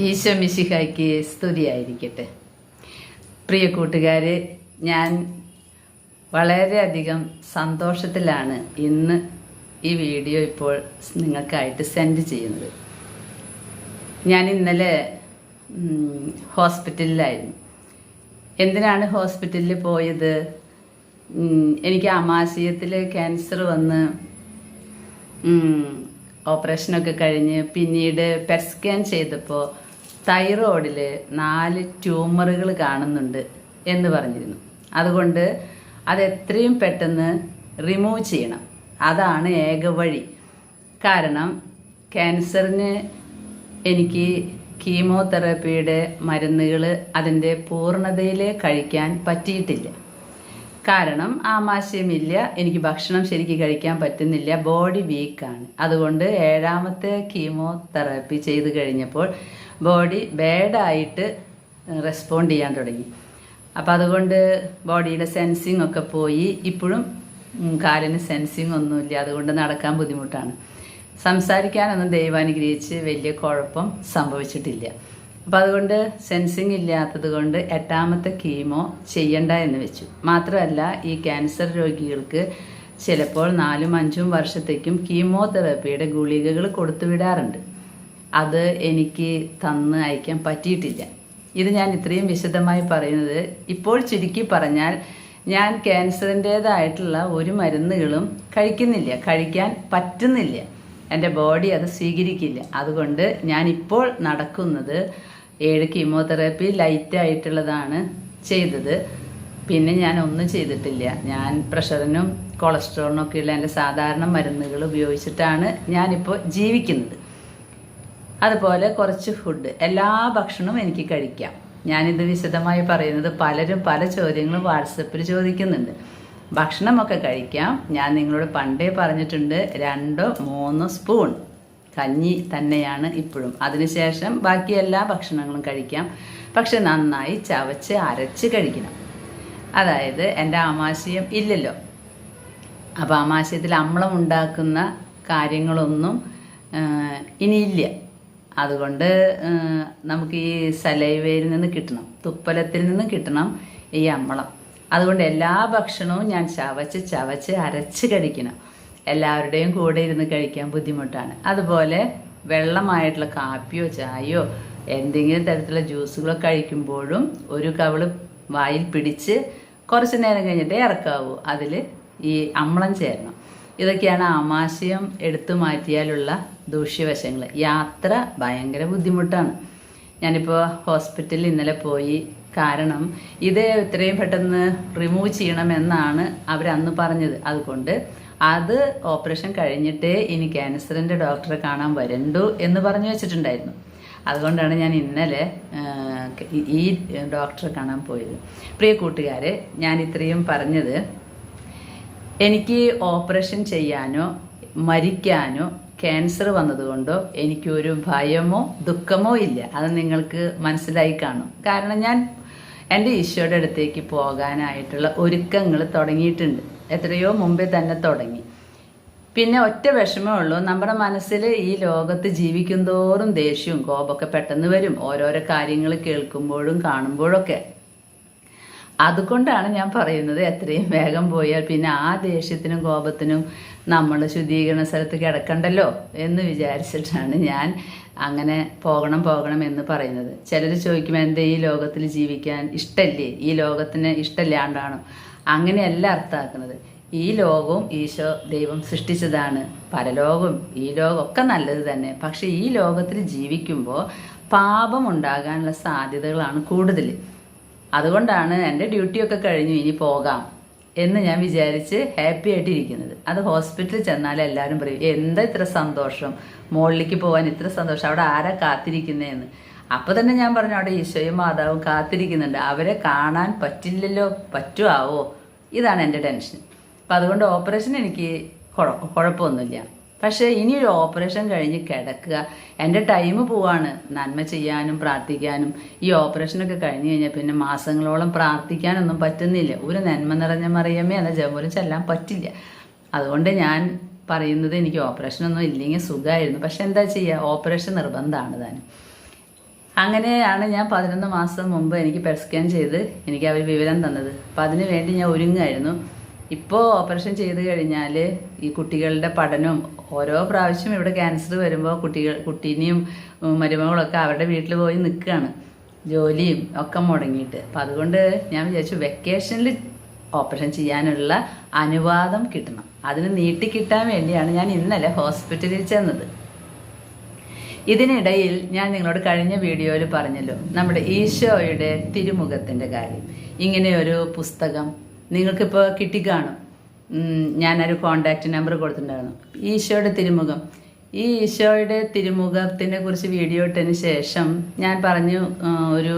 ഈശോ മിശിഹായ്ക്ക് സ്തുതിയായിരിക്കട്ടെ. പ്രിയ കൂട്ടുകാരെ, ഞാൻ വളരെയധികം സന്തോഷത്തിലാണ് ഇന്ന് ഈ വീഡിയോ ഇപ്പോൾ നിങ്ങൾക്കായിട്ട് സെൻഡ് ചെയ്യുന്നത്. ഞാൻ ഇന്നലെ ഹോസ്പിറ്റലിലായിരുന്നു. എന്തിനാണ് ഹോസ്പിറ്റലിൽ പോയത്? എനിക്ക് ആമാശയത്തിൽ ക്യാൻസർ വന്ന് ഓപ്പറേഷനൊക്കെ കഴിഞ്ഞ് പിന്നീട് പെറ്റ് സ്കാൻ ചെയ്തപ്പോൾ തൈറോയിഡിൽ 4 ട്യൂമറുകൾ കാണുന്നുണ്ട് എന്ന് പറഞ്ഞിരുന്നു. അതുകൊണ്ട് അത് എത്രയും പെട്ടെന്ന് റിമൂവ് ചെയ്യണം. അതാണ് ഏക വഴി. കാരണം ക്യാൻസറിന് എനിക്ക് കീമോതെറാപ്പിയുടെ മരുന്നുകൾ അതിൻ്റെ പൂർണ്ണതയിൽ കഴിക്കാൻ പറ്റിയിട്ടില്ല. കാരണം ആമാശയമില്ല, എനിക്ക് ഭക്ഷണം ശരിക്ക് കഴിക്കാൻ പറ്റുന്നില്ല, ബോഡി വീക്കാണ്. അതുകൊണ്ട് 7ാമത്തെ കീമോതെറാപ്പി ചെയ്ത് കഴിഞ്ഞപ്പോൾ ബോഡി ബാഡായിട്ട് റെസ്പോണ്ട് ചെയ്യാൻ തുടങ്ങി. അപ്പം അതുകൊണ്ട് ബോഡിയുടെ സെൻസിങ് ഒക്കെ പോയി. ഇപ്പോഴും കാലിന് സെൻസിങ് ഒന്നുമില്ല, അതുകൊണ്ട് നടക്കാൻ ബുദ്ധിമുട്ടാണ്. സംസാരിക്കാനൊന്നും ദൈവാനുഗ്രഹിച്ച് വലിയ കുഴപ്പം സംഭവിച്ചിട്ടില്ല. അപ്പം അതുകൊണ്ട് സെൻസിങ് ഇല്ലാത്തത് കൊണ്ട് 8ാമത്തെ കീമോ ചെയ്യണ്ട എന്ന് വെച്ചു. മാത്രമല്ല, ഈ ക്യാൻസർ രോഗികൾക്ക് ചിലപ്പോൾ 4-5 വർഷത്തേക്കും കീമോതെറാപ്പിയുടെ ഗുളികകൾ കൊടുത്തു വിടാറുണ്ട്. അത് എനിക്ക് തന്ന് അയക്കാൻ പറ്റിയിട്ടില്ല. ഇത് ഞാൻ ഇത്രയും വിശദമായി പറയുന്നത്, ഇപ്പോൾ ചുരുക്കി പറഞ്ഞാൽ ഞാൻ ക്യാൻസറിൻ്റേതായിട്ടുള്ള ഒരു മരുന്നുകളും കഴിക്കുന്നില്ല, കഴിക്കാൻ പറ്റുന്നില്ല. എൻ്റെ ബോഡി അത് സ്വീകരിക്കില്ല. അതുകൊണ്ട് ഞാനിപ്പോൾ നടക്കുന്നത് 7 കീമോതെറാപ്പി ലൈറ്റായിട്ടുള്ളതാണ് ചെയ്തത്. പിന്നെ ഞാൻ ഒന്നും ചെയ്തിട്ടില്ല. ഞാൻ പ്രഷറിനും കൊളസ്ട്രോളിനും ഒക്കെയുള്ള എൻ്റെ സാധാരണ മരുന്നുകൾ ഉപയോഗിച്ചിട്ടാണ് ഞാനിപ്പോൾ ജീവിക്കുന്നത്. അതുപോലെ കുറച്ച് ഫുഡ്, എല്ലാ ഭക്ഷണവും എനിക്ക് കഴിക്കാം. ഞാനിത് വിശദമായി പറയുന്നത് പലരും പല ചോദ്യങ്ങളും വാട്സപ്പിൽ ചോദിക്കുന്നുണ്ട്. ഭക്ഷണമൊക്കെ കഴിക്കാം. ഞാൻ നിങ്ങളോട് പണ്ടേ പറഞ്ഞിട്ടുണ്ട്, 2-3 സ്പൂൺ കഞ്ഞി തന്നെയാണ് ഇപ്പോഴും. അതിനുശേഷം ബാക്കി എല്ലാ ഭക്ഷണങ്ങളും കഴിക്കാം. പക്ഷെ നന്നായി ചവച്ച് അരച്ച് കഴിക്കണം. അതായത് എൻ്റെ ആമാശയം ഇല്ലല്ലോ, അപ്പോൾ ആമാശയത്തിൽ അമ്ലം ഉണ്ടാക്കുന്ന കാര്യങ്ങളൊന്നും ഇനിയില്ല. അതുകൊണ്ട് നമുക്ക് ഈ സലൈവയിൽ നിന്ന് കിട്ടണം, തുപ്പലത്തിൽ നിന്ന് കിട്ടണം ഈ അമ്ലം. അതുകൊണ്ട് എല്ലാ ഭക്ഷണവും ഞാൻ ചവച്ച് അരച്ച് കഴിക്കണം. എല്ലാവരുടെയും കൂടെ ഇരുന്ന് കഴിക്കാൻ ബുദ്ധിമുട്ടാണ്. അതുപോലെ വെള്ളമായിട്ടുള്ള കാപ്പിയോ ചായയോ എന്തെങ്കിലും തരത്തിലുള്ള ജ്യൂസുകളോ കഴിക്കുമ്പോഴും ഒരു കവിള് വായിൽ പിടിച്ച് കുറച്ച് നേരം കഴിഞ്ഞിട്ടേ ഇറക്കാവൂ. അതിൽ ഈ അമ്ലം ചേരണം. ഇതൊക്കെയാണ് ആമാശയം എടുത്തു മാറ്റിയാലുള്ള ദൂഷ്യവശങ്ങൾ. യാത്ര ഭയങ്കര ബുദ്ധിമുട്ടാണ്. ഞാനിപ്പോൾ ഹോസ്പിറ്റലിൽ ഇന്നലെ പോയി. കാരണം ഇത് എത്രയും പെട്ടെന്ന് റിമൂവ് ചെയ്യണമെന്നാണ് അവരന്ന് പറഞ്ഞത്. അതുകൊണ്ട് അത് ഓപ്പറേഷൻ കഴിഞ്ഞിട്ടേ ഇനി ക്യാൻസറിൻ്റെ ഡോക്ടറെ കാണാൻ വരണ്ടു എന്ന് പറഞ്ഞു വെച്ചിട്ടുണ്ടായിരുന്നു. അതുകൊണ്ടാണ് ഞാൻ ഇന്നലെ ഈ ഡോക്ടറെ കാണാൻ പോയത്. പ്രിയ കൂട്ടുകാരെ, ഞാൻ ഇത്രയും പറഞ്ഞത്, എനിക്ക് ഓപ്പറേഷൻ ചെയ്യാനോ മരിക്കാനോ ക്യാൻസർ വന്നതുകൊണ്ടോ എനിക്കൊരു ഭയമോ ദുഃഖമോ ഇല്ല. അത് നിങ്ങൾക്ക് മനസ്സിലായി കാണും. കാരണം ഞാൻ എൻ്റെ ഈശോയുടെ അടുത്തേക്ക് പോകാനായിട്ടുള്ള ഒരുക്കങ്ങൾ തുടങ്ങിയിട്ടുണ്ട്. എത്രയോ മുമ്പേ തന്നെ തുടങ്ങി. പിന്നെ ഒറ്റ വിഷമേ ഉള്ളൂ, നമ്മുടെ മനസ്സിൽ ഈ ലോകത്ത് ജീവിക്കും തോറും ദേഷ്യവും കോപമൊക്കെ പെട്ടെന്ന് വരും, ഓരോരോ കാര്യങ്ങൾ കേൾക്കുമ്പോഴും കാണുമ്പോഴൊക്കെ. അതുകൊണ്ടാണ് ഞാൻ പറയുന്നത്, എത്രയും വേഗം പോയാൽ പിന്നെ ആ ദേഷ്യത്തിനും കോപത്തിനും നമ്മൾ ശുദ്ധീകരണ സ്ഥലത്ത് കിടക്കണ്ടല്ലോ എന്ന് വിചാരിച്ചിട്ടാണ് ഞാൻ അങ്ങനെ പോകണം എന്ന് പറയുന്നത്. ചിലർ ചോദിക്കും, എൻ്റെ ഈ ലോകത്തിൽ ജീവിക്കാൻ ഇഷ്ടമല്ലേ, ഈ ലോകത്തിന് ഇഷ്ടമില്ലാണ്ടാണോ? അങ്ങനെയല്ല അർത്ഥമാക്കുന്നത്. ഈ ലോകവും ഈശോ ദൈവം സൃഷ്ടിച്ചതാണ്. പരലോകവും ഈ ലോകം ഒക്കെ നല്ലത് തന്നെ. പക്ഷെ ഈ ലോകത്തിൽ ജീവിക്കുമ്പോൾ പാപം ഉണ്ടാകാനുള്ള സാധ്യതകളാണ് കൂടുതൽ. അതുകൊണ്ടാണ് എൻ്റെ ഡ്യൂട്ടിയൊക്കെ കഴിഞ്ഞു, ഇനി പോകാം എന്ന് ഞാൻ വിചാരിച്ച് ഹാപ്പി ആയിട്ടിരിക്കുന്നത്. അത് ഹോസ്പിറ്റലിൽ ചെന്നാൽ എല്ലാവരും പറയും, എന്താ ഇത്ര സന്തോഷം, മുകളിലേക്ക് പോകാൻ ഇത്ര സന്തോഷം, അവിടെ ആരാ കാത്തിരിക്കുന്നതെന്ന്. അപ്പോൾ തന്നെ ഞാൻ പറഞ്ഞു, അവിടെ ഈശോയും മാതാവും കാത്തിരിക്കുന്നുണ്ട്. അവരെ കാണാൻ പറ്റില്ലല്ലോ, പറ്റുമാവോ? ഇതാണ് എൻ്റെ ടെൻഷൻ. അപ്പം അതുകൊണ്ട് ഓപ്പറേഷൻ എനിക്ക് കുഴപ്പമൊന്നുമില്ല. പക്ഷേ ഇനിയൊരു ഓപ്പറേഷൻ കഴിഞ്ഞ് കിടക്കുക, എൻ്റെ ടൈം പോവാണ് നന്മ ചെയ്യാനും പ്രാർത്ഥിക്കാനും. ഈ ഓപ്പറേഷനൊക്കെ കഴിഞ്ഞ് കഴിഞ്ഞാൽ പിന്നെ മാസങ്ങളോളം പ്രാർത്ഥിക്കാനൊന്നും പറ്റുന്നില്ല. ഒരു നന്മ നിറഞ്ഞ മറിയമേ എന്ന ജപം ചെല്ലാൻ പറ്റില്ല. അതുകൊണ്ട് ഞാൻ പറയുന്നത്, എനിക്ക് ഓപ്പറേഷനൊന്നും ഇല്ലെങ്കിൽ സുഖമായിരുന്നു. പക്ഷെ എന്താ ചെയ്യുക, ഓപ്പറേഷൻ നിർബന്ധമാണ് താനും. അങ്ങനെയാണ് ഞാൻ 11 മാസം മുമ്പ് എനിക്ക് പെറ്റ് സ്കാൻ ചെയ്ത് എനിക്ക് അവർ വിവരം തന്നത്. അപ്പം അതിന് വേണ്ടി ഞാൻ ഒരുങ്ങായിരുന്നു. ഇപ്പോൾ ഓപ്പറേഷൻ ചെയ്ത് കഴിഞ്ഞാൽ ഈ കുട്ടികളുടെ പഠനവും ഓരോ പ്രാവശ്യം ഇവിടെ ക്യാൻസർ വരുമ്പോൾ കുട്ടീനെയും മരുമകളൊക്കെ അവരുടെ വീട്ടിൽ പോയി നിൽക്കുകയാണ്, ജോലിയും ഒക്കെ മുടങ്ങിയിട്ട്. അപ്പം അതുകൊണ്ട് ഞാൻ വിചാരിച്ചു വെക്കേഷനിൽ ഓപ്പറേഷൻ ചെയ്യാനുള്ള അനുവാദം കിട്ടണം. അതിന് നീട്ടിക്കിട്ടാൻ വേണ്ടിയാണ് ഞാൻ ഇന്നലെ ഹോസ്പിറ്റലിൽ ചെന്നത്. ഇതിനിടയിൽ ഞാൻ നിങ്ങളോട് കഴിഞ്ഞ വീഡിയോയിൽ പറഞ്ഞല്ലോ നമ്മുടെ ഈശോയുടെ തിരുമുഖത്തിൻ്റെ കാര്യം. ഇങ്ങനെയൊരു പുസ്തകം നിങ്ങൾക്കിപ്പോൾ കിട്ടിക്കാണും. ഞാനൊരു കോണ്ടാക്റ്റ് നമ്പർ കൊടുത്തിട്ടുണ്ടായിരുന്നു. ഈശോയുടെ തിരുമുഖം. ഈ ഈശോയുടെ തിരുമുഖത്തിനെ കുറിച്ച് വീഡിയോ ഇട്ടതിന് ശേഷം ഞാൻ പറഞ്ഞു, ഒരു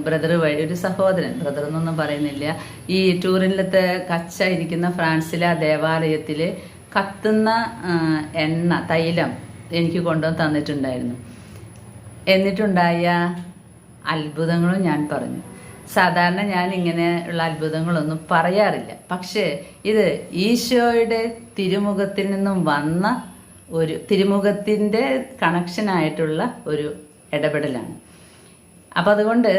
ബ്രദർ വഴി, ഒരു സഹോദരൻ, ബ്രദർ എന്നൊന്നും പറയുന്നില്ല, ഈ ടൂറിനിലത്തെ കച്ച ഇരിക്കുന്ന ഫ്രാൻസിലെ ആ ദേവാലയത്തിൽ കത്തുന്ന എണ്ണ, തൈലം എനിക്ക് കൊണ്ടുവന്ന് തന്നിട്ടുണ്ടായിരുന്നു. എന്നിട്ടുണ്ടായ അത്ഭുതങ്ങളും ഞാൻ പറഞ്ഞു. സാധാരണ ഞാൻ ഇങ്ങനെ ഉള്ള അത്ഭുതങ്ങളൊന്നും പറയാറില്ല, പക്ഷേ ഇത് ഈശോയുടെ തിരുമുഖത്തിൽ നിന്നും വന്ന ഒരു തിരുമുഖത്തിൻ്റെ കണക്ഷനായിട്ടുള്ള ഒരു ഇടപെടലാണ്. അപ്പം അതുകൊണ്ട്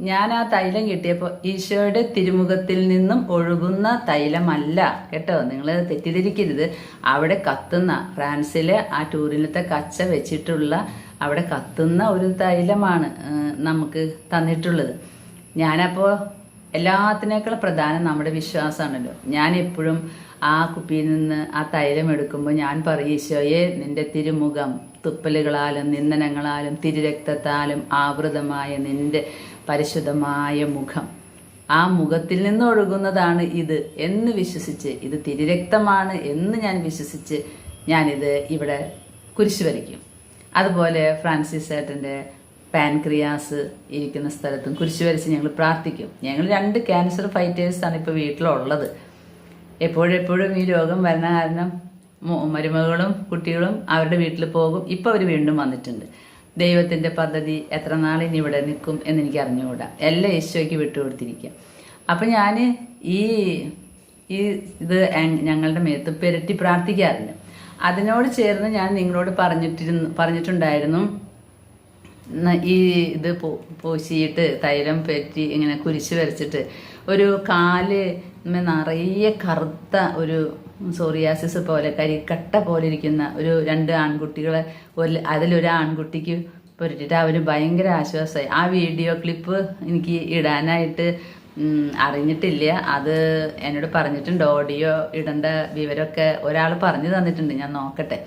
ഞാൻ ആ തൈലം കിട്ടിയപ്പോൾ ഈശോയുടെ തിരുമുഖത്തിൽ നിന്നും ഒഴുകുന്ന തൈലമല്ല കേട്ടോ, നിങ്ങൾ തെറ്റിദ്ധരിക്കരുത്. അവിടെ കത്തുന്ന, ഫ്രാൻസിലെ ആ ടൂറിലത്തെ കച്ച വെച്ചിട്ടുള്ള അവിടെ കത്തുന്ന ഒരു തൈലമാണ് നമുക്ക് തന്നിട്ടുള്ളത്. ഞാനപ്പോൾ എല്ലാത്തിനേക്കാളും പ്രധാനം നമ്മുടെ വിശ്വാസമാണല്ലോ. ഞാൻ എപ്പോഴും ആ കുപ്പിയിൽ നിന്ന് ആ തൈലം എടുക്കുമ്പോൾ ഞാൻ പറയും, ഈശോയെ നിന്റെ തിരുമുഖം തുപ്പലുകളാലും നിന്ദനങ്ങളാലും തിരുരക്തത്താലും ആവൃതമായ നിന്റെ പരിശുദ്ധമായ മുഖം, ആ മുഖത്തിൽ നിന്ന് ഒഴുകുന്നതാണ് ഇത് എന്ന് വിശ്വസിച്ച്, ഇത് തിരുരക്തമാണ് എന്ന് ഞാൻ വിശ്വസിച്ച് ഞാനിത് ഇവിടെ കുരിശ് വരയ്ക്കും. അതുപോലെ ഫ്രാൻസിസ് ഏട്ടൻ്റെ പാൻക്രിയാസ് ഇരിക്കുന്ന സ്ഥലത്തും കുരിശ് വരച്ച് ഞങ്ങൾ പ്രാർത്ഥിക്കും. ഞങ്ങൾ 2 ക്യാൻസർ ഫൈറ്റേഴ്സാണ് ഇപ്പോൾ വീട്ടിലുള്ളത്. എപ്പോഴെപ്പോഴും ഈ രോഗം വരണ കാരണം മരുമകളും കുട്ടികളും അവരുടെ വീട്ടിൽ പോകും. ഇപ്പോൾ അവർ വീണ്ടും വന്നിട്ടുണ്ട്. ദൈവത്തിൻ്റെ പദ്ധതി എത്ര നാളിനി ഇവിടെ നിൽക്കും എന്നെനിക്ക് അറിഞ്ഞുകൂടാ. എല്ലാം ഈശോയ്ക്ക് വിട്ടുകൊടുത്തിരിക്കുക. അപ്പം ഞാൻ ഇത് ഞങ്ങളുടെ മേത്ത് പെരട്ടി പ്രാർത്ഥിക്കാറില്ല. അതിനോട് ചേർന്ന് ഞാൻ നിങ്ങളോട് പറഞ്ഞിട്ടുണ്ടായിരുന്നു, ഈ ഇത് പൂശിയിട്ട് തൈലം പെറ്റി ഇങ്ങനെ കുരിശ് വരച്ചിട്ട് ഒരു കാല് നിറയെ കറുത്ത ഒരു സോറിയാസിസ് പോലെ കരിക്കട്ട പോലെ ഇരിക്കുന്ന ഒരു 2 ആൺകുട്ടികളെ അതിലൊരു ആൺകുട്ടിക്ക് പുരട്ടിട്ട് അവർ ഭയങ്കര ആശ്വാസമായി. ആ വീഡിയോ ക്ലിപ്പ് എനിക്ക് ഇടാനായിട്ട് അറിഞ്ഞിട്ടില്ല. അത് എന്നോട് പറഞ്ഞിട്ടുണ്ട്, ഓഡിയോ ഇടേണ്ട വിവരമൊക്കെ ഒരാൾ പറഞ്ഞു തന്നിട്ടുണ്ട്. ഞാൻ നോക്കട്ടെ.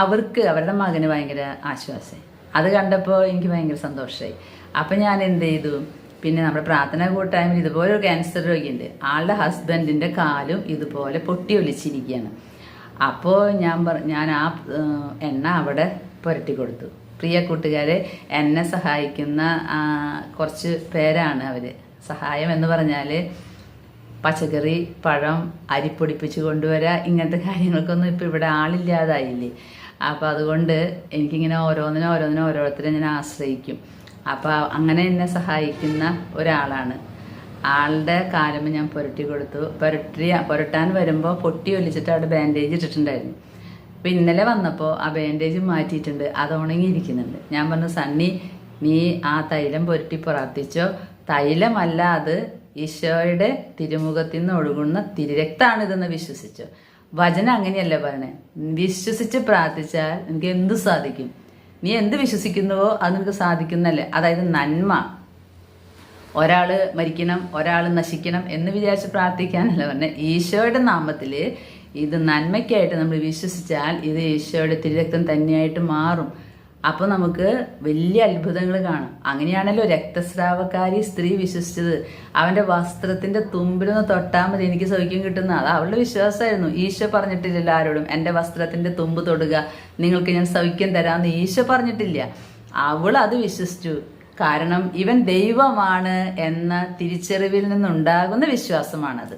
അവരുടെ മകന് ഭയങ്കര ആശ്വാസമായി. അത് കണ്ടപ്പോൾ എനിക്ക് ഭയങ്കര സന്തോഷമായി. അപ്പം ഞാൻ എന്ത് ചെയ്തു, പിന്നെ നമ്മുടെ പ്രാർത്ഥന കൂട്ടായ്മയിൽ ഇതുപോലെ ഒരു ക്യാൻസർ രോഗിയുണ്ട്. ആളുടെ ഹസ്ബൻഡിൻ്റെ കാലും ഇതുപോലെ പൊട്ടി ഒലിച്ചിരിക്കുകയാണ്. അപ്പോൾ ഞാൻ ആ എണ്ണ അവിടെ പുരട്ടി കൊടുത്തു. പ്രിയ കൂട്ടുകാരെ, എന്നെ സഹായിക്കുന്ന കുറച്ച് പേരാണ് അവർ. സഹായം എന്ന് പറഞ്ഞാൽ പച്ചക്കറി, പഴം, അരിപ്പൊടിപ്പിച്ച് കൊണ്ടുവരാ, ഇങ്ങനത്തെ കാര്യങ്ങൾക്കൊന്നും ഇപ്പോൾ ഇവിടെ ആളില്ലാതായില്ലേ. അപ്പോൾ അതുകൊണ്ട് എനിക്കിങ്ങനെ ഓരോരുത്തരെ ഞാൻ ആശ്രയിക്കും. അപ്പോൾ അങ്ങനെ എന്നെ സഹായിക്കുന്ന ഒരാളാണ്. ആളുടെ കാലുമ്പോൾ ഞാൻ പുരട്ടി കൊടുത്തു. പുരട്ടാൻ വരുമ്പോൾ പൊട്ടി ഒലിച്ചിട്ട് അവിടെ ബാൻഡേജ് ഇട്ടിട്ടുണ്ടായിരുന്നു. അപ്പോൾ ഇന്നലെ വന്നപ്പോൾ ആ ബാൻഡേജ് മാറ്റിയിട്ടുണ്ട്, അത് ഉണങ്ങിയിരിക്കുന്നുണ്ട്. ഞാൻ പറഞ്ഞു, സണ്ണി നീ ആ തൈലം പുരട്ടി പ്രാർത്ഥിച്ചോ. തൈലമല്ല, അത് ഈശോയുടെ തിരുമുഖത്തിൽ നിന്ന് ഒഴുകുന്ന തിരുരക്താണിതെന്ന് വിശ്വസിച്ചോ. വചനം അങ്ങനെയല്ല പറയണേ, വിശ്വസിച്ച് പ്രാർത്ഥിച്ചാൽ നിനക്ക് എന്ത് സാധിക്കും. നീ എന്ത് വിശ്വസിക്കുന്നുവോ അത് നിനക്ക് സാധിക്കുന്നല്ലേ. അതായത് നന്മ. ഒരാൾ മരിക്കണം, ഒരാൾ നശിക്കണം എന്ന് വിചാരിച്ച് പ്രാർത്ഥിക്കാനല്ല പറഞ്ഞത്. ഈശോയുടെ നാമത്തിൽ ഇത് നന്മയ്ക്കായിട്ട് നമ്മൾ വിശ്വസിച്ചാൽ ഇത് ഈശോയുടെ തിരുരക്തം തന്നെയായിട്ട് മാറും. അപ്പോൾ നമുക്ക് വലിയ അത്ഭുതങ്ങൾ കാണാം. അങ്ങനെയാണല്ലോ രക്തസ്രാവക്കാരി സ്ത്രീ വിശ്വസിച്ചത്. അവൻ്റെ വസ്ത്രത്തിൻ്റെ തുമ്പിലൊന്ന് തൊട്ടാൽ മതി എനിക്ക് സൗഖ്യം കിട്ടുന്ന. അത് അവളുടെ വിശ്വാസമായിരുന്നു. ഈശോ പറഞ്ഞിട്ടില്ലല്ലോ ആരോടും എൻ്റെ വസ്ത്രത്തിൻ്റെ തുമ്പ് തൊടുക, നിങ്ങൾക്ക് ഞാൻ സൗഖ്യം തരാമെന്ന് ഈശോ പറഞ്ഞിട്ടില്ല. അവൾ അത് വിശ്വസിച്ചു. കാരണം ഇവൻ ദൈവമാണ് എന്ന തിരിച്ചറിവിൽ നിന്നുണ്ടാകുന്ന വിശ്വാസമാണത്.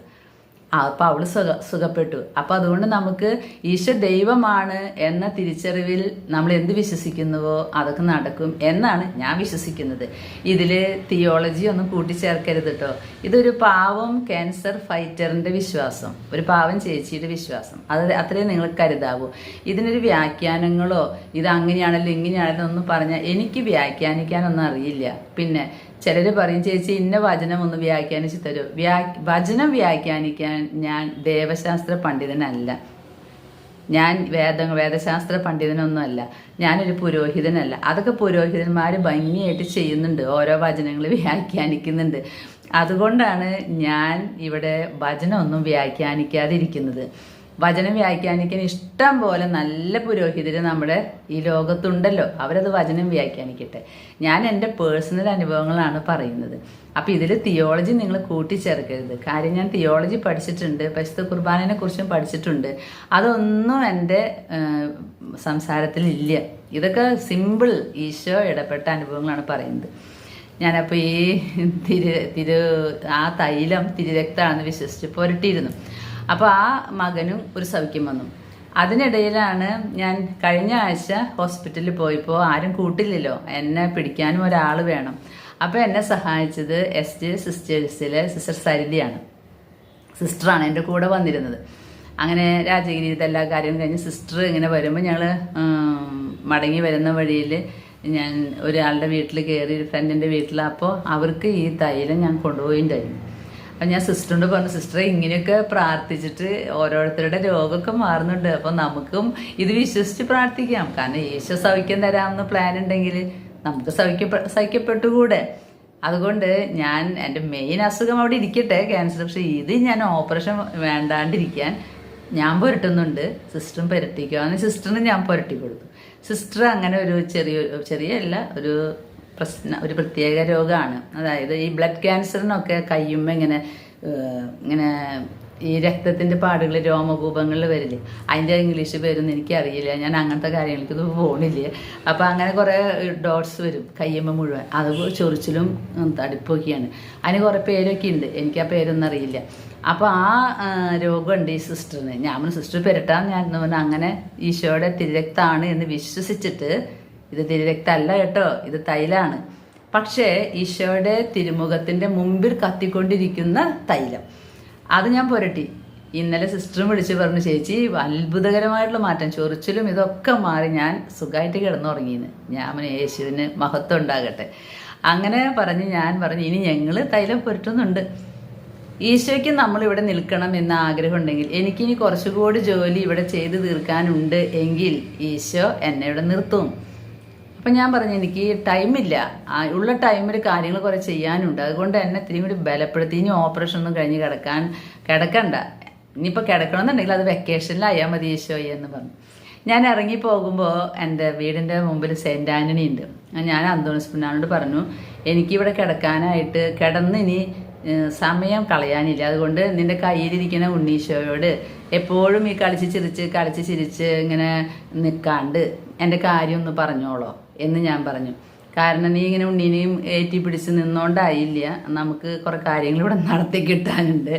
അപ്പം അവൾ സുഖപ്പെട്ടു. അപ്പം അതുകൊണ്ട് നമുക്ക് ഈശോ ദൈവമാണ് എന്ന തിരിച്ചറിവിൽ നമ്മൾ എന്ത് വിശ്വസിക്കുന്നുവോ അതൊക്കെ നടക്കും എന്നാണ് ഞാൻ വിശ്വസിക്കുന്നത്. ഇതിൽ തിയോളജി ഒന്നും കൂട്ടിച്ചേർക്കരുത് കേട്ടോ. ഇതൊരു പാവം ക്യാൻസർ ഫൈറ്ററിൻ്റെ വിശ്വാസം, ഒരു പാവം ചേച്ചിയുടെ വിശ്വാസം, അത് അത്രയും നിങ്ങൾ കരുതാവൂ. ഇതിനൊരു വ്യാഖ്യാനങ്ങളോ ഇത് അങ്ങനെയാണല്ലോ ഇങ്ങനെയാണല്ലോ ഒന്നും പറഞ്ഞാൽ എനിക്ക് വ്യാഖ്യാനിക്കാനൊന്നും അറിയില്ല. പിന്നെ ചിലർ പറയും ചേച്ചി ഇന്ന വചനം ഒന്ന് വ്യാഖ്യാനിച്ച് തരൂ. വചനം വ്യാഖ്യാനിക്കാൻ ഞാൻ ദേവശാസ്ത്ര പണ്ഡിതനല്ല, ഞാൻ വേദശാസ്ത്ര പണ്ഡിതനൊന്നുമല്ല, ഞാനൊരു പുരോഹിതനല്ല. അതൊക്കെ പുരോഹിതന്മാർ ഭംഗിയായിട്ട് ചെയ്യുന്നുണ്ട്, ഓരോ വചനങ്ങൾ വ്യാഖ്യാനിക്കുന്നുണ്ട്. അതുകൊണ്ടാണ് ഞാൻ ഇവിടെ വചനമൊന്നും വ്യാഖ്യാനിക്കാതിരിക്കുന്നത്. വചനം വ്യാഖ്യാനിക്കാൻ ഇഷ്ടം പോലെ നല്ല പുരോഹിതർ നമ്മുടെ ഈ ലോകത്തുണ്ടല്ലോ, അവരത് വചനം വ്യാഖ്യാനിക്കട്ടെ. ഞാൻ എൻ്റെ പേഴ്സണൽ അനുഭവങ്ങളാണ് പറയുന്നത്. അപ്പം ഇതിൽ തിയോളജി നിങ്ങൾ കൂട്ടിച്ചേർക്കരുത്. കാര്യം ഞാൻ തിയോളജി പഠിച്ചിട്ടുണ്ട്, പരിശുദ്ധ കുർബാനയെ കുറിച്ചും പഠിച്ചിട്ടുണ്ട്. അതൊന്നും എൻ്റെ സംസാരത്തിലില്ല. ഇതൊക്കെ സിമ്പിൾ ഈശോ ഇടപെട്ട അനുഭവങ്ങളാണ് പറയുന്നത്. ഞാനപ്പോൾ ഈ ആ തൈലം തിരുരക്തമാണെന്ന് വിശ്വസിച്ച് പുരട്ടിയിരുന്നു. അപ്പോൾ ആ മകനും ഒരു സൗഖ്യം വന്നു. അതിനിടയിലാണ് ഞാൻ കഴിഞ്ഞ ആഴ്ച ഹോസ്പിറ്റലിൽ പോയപ്പോൾ ആരും കൂട്ടില്ലല്ലോ, എന്നെ പിടിക്കാനും ഒരാൾ വേണം. അപ്പോൾ എന്നെ സഹായിച്ചത് SJ സിസ്റ്റേഴ്സിലെ സിസ്റ്റർ സരിതയാണ്. സിസ്റ്ററാണ് എൻ്റെ കൂടെ വന്നിരുന്നത്. അങ്ങനെ രാജഗിരിയിലത്തെ എല്ലാ കാര്യവും കഴിഞ്ഞ് സിസ്റ്റർ ഇങ്ങനെ വരുമ്പോൾ ഞങ്ങൾ മടങ്ങി വരുന്ന വഴിയിൽ ഞാൻ ഒരാളുടെ വീട്ടിൽ കയറി, ഒരു ഫ്രണ്ടിൻ്റെ വീട്ടിൽ. അപ്പോൾ അവർക്ക് ഈ തൈലം ഞാൻ കൊണ്ടുപോയിണ്ടായിരുന്നു. അപ്പം ഞാൻ സിസ്റ്ററിനോട് പറഞ്ഞു, സിസ്റ്ററെ ഇങ്ങനെയൊക്കെ പ്രാർത്ഥിച്ചിട്ട് ഓരോരുത്തരുടെ രോഗമൊക്കെ മാറുന്നുണ്ട്, അപ്പം നമുക്കും ഇത് വിശ്വസിച്ച് പ്രാർത്ഥിക്കാം. കാരണം ഈശോ സൗഖ്യം തരാമെന്ന് പ്ലാൻ ഉണ്ടെങ്കിൽ നമുക്ക് സൗഖ്യപ്പെട്ടുകൂടെ. അതുകൊണ്ട് ഞാൻ എൻ്റെ മെയിൻ അസുഖം അവിടെ ഇരിക്കട്ടെ, ക്യാൻസർ. പക്ഷേ ഇത് ഞാൻ ഓപ്പറേഷൻ വേണ്ടാണ്ടിരിക്കാൻ ഞാൻ പുരട്ടുന്നുണ്ട്, സിസ്റ്ററും പുരട്ടിക്കുവാന്ന് സിസ്റ്ററിന് ഞാൻ പുരട്ടി കൊടുത്തു. സിസ്റ്റർ അങ്ങനെ ഒരു ചെറിയല്ല ഒരു പ്രത്യേക രോഗമാണ്. അതായത് ഈ ബ്ലഡ് ക്യാൻസറിനൊക്കെ കയ്യുമ്പോൾ ഇങ്ങനെ ഈ രക്തത്തിൻ്റെ പാടുകൾ രോമകൂപങ്ങളിൽ വരില്ലേ, അതിൻ്റെ ഇംഗ്ലീഷ് പേരൊന്നും എനിക്കറിയില്ല. ഞാൻ അങ്ങനത്തെ കാര്യങ്ങൾക്ക് ഇത് പോകണില്ല. അപ്പം അങ്ങനെ കുറേ ഡോട്ട്സ് വരും കയ്യുമ്പോൾ മുഴുവൻ. അത് ചൊറിച്ചിലും തടിപ്പൊക്കെയാണ്. അതിന് കുറേ പേരൊക്കെ ഉണ്ട്, എനിക്ക് ആ പേരൊന്നും അറിയില്ല. അപ്പോൾ ആ രോഗമുണ്ട് ഈ സിസ്റ്ററിന്. ഞാൻ സിസ്റ്റർ പെരട്ടാൻ ഞാൻ പറഞ്ഞാൽ അങ്ങനെ ഈശോയുടെ തിരുരക്തമാണ് എന്ന് വിശ്വസിച്ചിട്ട്, ഇത് തിരുരക്തമല്ല കേട്ടോ, ഇത് തൈലാണ്. പക്ഷേ ഈശോയുടെ തിരുമുഖത്തിൻ്റെ മുമ്പിൽ കത്തിക്കൊണ്ടിരിക്കുന്ന തൈലം അത് ഞാൻ പുരട്ടി. ഇന്നലെ സിസ്റ്ററും വിളിച്ച് പറഞ്ഞു, ചേച്ചി അത്ഭുതകരമായിട്ടുള്ള മാറ്റം, ചൊറിച്ചിലും ഇതൊക്കെ മാറി ഞാൻ സുഖമായിട്ട് കിടന്നുറങ്ങിയെന്ന്. ഞാൻ യേശുവിന് മഹത്വം ഉണ്ടാകട്ടെ. അങ്ങനെ പറഞ്ഞ് ഞാൻ പറഞ്ഞു, ഇനി ഞങ്ങൾ തൈലം പുരട്ടുന്നുണ്ട്. ഈശോയ്ക്ക് നമ്മളിവിടെ നിൽക്കണം എന്ന ആഗ്രഹം ഉണ്ടെങ്കിൽ, എനിക്കിനി കുറച്ചുകൂടി ജോലി ഇവിടെ ചെയ്ത് തീർക്കാനുണ്ട് എങ്കിൽ ഈശോ എന്നെ ഇവിടെ നിർത്തും. അപ്പം ഞാൻ പറഞ്ഞു, എനിക്ക് ടൈമില്ല, ഉള്ള ടൈമിൽ കാര്യങ്ങൾ കുറേ ചെയ്യാനുണ്ട്, അതുകൊണ്ട് എന്നെ ഇത്തിരി കൂടി ബലപ്പെടുത്തി. ഇനി ഓപ്പറേഷൻ ഒന്നും കഴിഞ്ഞ് കിടക്കണ്ട, ഇനിയിപ്പോൾ കിടക്കണമെന്നുണ്ടെങ്കിൽ അത് വെക്കേഷനിലായാൽ മതി ഈശോയെ എന്ന് പറഞ്ഞു. ഞാൻ ഇറങ്ങി പോകുമ്പോൾ എൻ്റെ വീടിൻ്റെ മുമ്പിൽ സെൻറ്റ് ആൻ്റണി ഉണ്ട്. ഞാൻ അന്തോണിസ് പുന്നാനോട് പറഞ്ഞു, എനിക്കിവിടെ കിടക്കാനായിട്ട് ഇനി സമയം കളയാനില്ല, അതുകൊണ്ട് നിൻ്റെ കയ്യിലിരിക്കുന്ന ഉണ്ണീശോയോട് എപ്പോഴും ഈ കളിച്ച് ചിരിച്ച് ഇങ്ങനെ നിൽക്കാണ്ട് എൻ്റെ കാര്യം ഒന്ന് പറഞ്ഞോളോ എന്ന് ഞാൻ പറഞ്ഞു. കാരണം നീ ഇങ്ങനെ ഉണ്ണീനെയും ഏറ്റി പിടിച്ച് നിന്നോണ്ടായില്ല, നമുക്ക് കുറേ കാര്യങ്ങൾ ഇവിടെ നടത്തി കിട്ടാനുണ്ട്.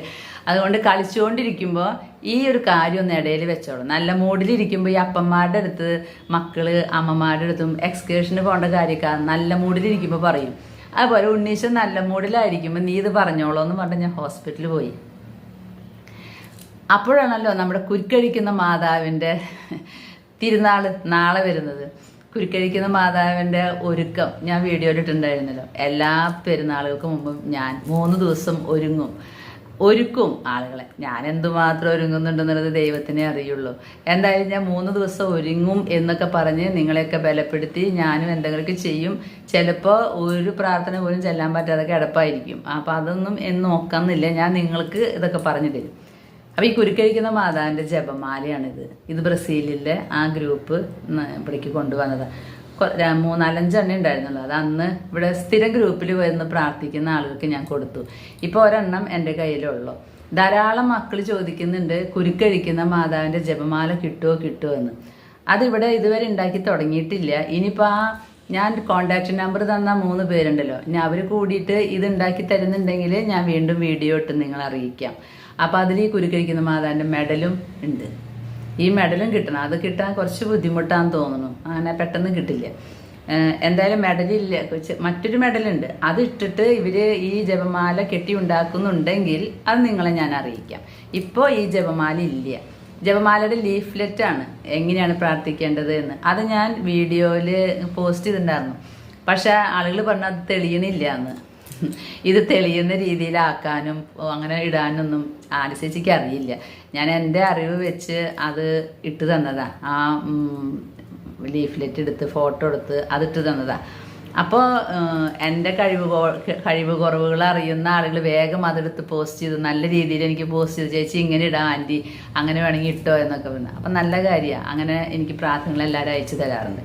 അതുകൊണ്ട് കളിച്ചുകൊണ്ടിരിക്കുമ്പോൾ ഈ ഒരു കാര്യം ഒന്ന് ഇടയിൽ വെച്ചോളൂ. നല്ല മൂഡിലിരിക്കുമ്പോൾ ഈ അപ്പന്മാരുടെ അടുത്ത് മക്കള് അമ്മമാരുടെ അടുത്തും എക്സ്കേഷന് പോകേണ്ട കാര്യമൊക്കെ നല്ല മൂഡിലിരിക്കുമ്പോൾ പറയും. അതുപോലെ ഉണ്ണീശൻ നല്ല മൂഡിലായിരിക്കുമ്പോൾ നീ ഇത് പറഞ്ഞോളൂ എന്ന് പറഞ്ഞ് ഞാൻ ഹോസ്പിറ്റലിൽ പോയി. അപ്പോഴാണല്ലോ നമ്മുടെ കുരുക്കഴിക്കുന്ന മാതാവിൻ്റെ തിരുനാൾ നാളെ വരുന്നത്. കുരുക്കഴിക്കുന്ന മാതാവിൻ്റെ ഒരുക്കം ഞാൻ വീഡിയോയിൽ ഇട്ടുണ്ടായിരുന്നല്ലോ. എല്ലാ പെരുന്നാളുകൾക്ക് മുമ്പും ഞാൻ 3 ദിവസം ഒരുക്കും ആളുകളെ. ഞാൻ എന്തുമാത്രം ഒരുങ്ങുന്നുണ്ടെന്നുള്ളത് ദൈവത്തിനെ അറിയുള്ളൂ. എന്തായാലും ഞാൻ 3 ദിവസം ഒരുങ്ങും എന്നൊക്കെ പറഞ്ഞ് നിങ്ങളെയൊക്കെ ബലപ്പെടുത്തി ഞാനും എന്തെങ്കിലുമൊക്കെ ചെയ്യും. ചിലപ്പോൾ ഒരു പ്രാർത്ഥന പോലും ചെല്ലാൻ പറ്റാതെ കിടപ്പായിരിക്കും. അപ്പം അതൊന്നും നോക്കുന്നില്ല, ഞാൻ നിങ്ങൾക്ക് ഇതൊക്കെ പറഞ്ഞു തരും. അപ്പം ഈ കുരുക്കഴിക്കുന്ന മാതാവിൻ്റെ ജപമാലയാണിത്. ഇത് ബ്രസീലിലെ ആ ഗ്രൂപ്പ് ഇവിടേക്ക് കൊണ്ടുവന്നത്. 3-4 എണ്ണ ഉണ്ടായിരുന്നുള്ളൂ. അത് അന്ന് ഇവിടെ സ്ഥിരം ഗ്രൂപ്പിൽ വരുന്ന പ്രാർത്ഥിക്കുന്ന ആളുകൾക്ക് ഞാൻ കൊടുത്തു. ഇപ്പോൾ ഒരെണ്ണം എൻ്റെ കയ്യിലുള്ളൂ. ധാരാളം മക്കൾ ചോദിക്കുന്നുണ്ട്, കുരുക്കഴിക്കുന്ന മാതാവിൻ്റെ ജപമാല കിട്ടുമോ എന്ന്. അതിവിടെ ഇതുവരെ ഉണ്ടാക്കി തുടങ്ങിയിട്ടില്ല. ഇനിയിപ്പോൾ ഞാൻ കോണ്ടാക്ട് നമ്പർ തന്ന 3 പേരുണ്ടല്ലോ, ഇനി അവർ കൂടിയിട്ട് ഇത് ഉണ്ടാക്കി തരുന്നുണ്ടെങ്കിൽ ഞാൻ വീണ്ടും വീഡിയോ ഇട്ട് നിങ്ങളെ അറിയിക്കാം. അപ്പോൾ അതിൽ ഈ കുരുക്കഴിക്കുന്ന മാതാവിൻ്റെ മെഡലും ഉണ്ട്. ഈ മെഡലും കിട്ടണം. അത് കിട്ടാൻ കുറച്ച് ബുദ്ധിമുട്ടാന്ന് തോന്നുന്നു, അങ്ങനെ പെട്ടെന്ന് കിട്ടില്ല. എന്തായാലും മെഡലില്ല, മറ്റൊരു മെഡലുണ്ട്. അത് ഇട്ടിട്ട് ഇവര് ഈ ജപമാല കെട്ടി ഉണ്ടാക്കുന്നുണ്ടെങ്കിൽ അത് നിങ്ങളെ ഞാൻ അറിയിക്കാം. ഇപ്പോൾ ഈ ജപമാല ഇല്ല. ജപമാലയുടെ ലീഫ്ലെറ്റാണ് എങ്ങനെയാണ് പ്രാർത്ഥിക്കേണ്ടത് എന്ന്. അത് ഞാൻ വീഡിയോയിൽ പോസ്റ്റ് ചെയ്തിട്ടുണ്ടായിരുന്നു. പക്ഷെ ആളുകൾ പറഞ്ഞാൽ അത് തെളിയണില്ല എന്ന്. ഇത് തെളിയുന്ന രീതിയിലാക്കാനും അങ്ങനെ ഇടാനൊന്നും ആലിസേച്ചിക്ക് അറിയില്ല. ഞാൻ എൻ്റെ അറിവ് വെച്ച് അത് ഇട്ട് തന്നതാ. ആ ലീഫ്ലെറ്റ് എടുത്ത് ഫോട്ടോ എടുത്ത് അതിട്ട് തന്നതാ. അപ്പോൾ എൻ്റെ കഴിവ് കുറവുകൾ അറിയുന്ന ആളുകൾ വേഗം അതെടുത്ത് പോസ്റ്റ് ചെയ്തു. നല്ല രീതിയിൽ എനിക്ക് പോസ്റ്റ് ചെയ്തു, ചേച്ചി ഇങ്ങനെ ഇടാം ആൻറ്റി, അങ്ങനെ വേണമെങ്കിൽ ഇട്ടോ എന്നൊക്കെ പറഞ്ഞു. അപ്പം നല്ല കാര്യമാണ്. അങ്ങനെ എനിക്ക് പ്രാർത്ഥനകൾ എല്ലാവരും അയച്ചു തരാറുണ്ട്.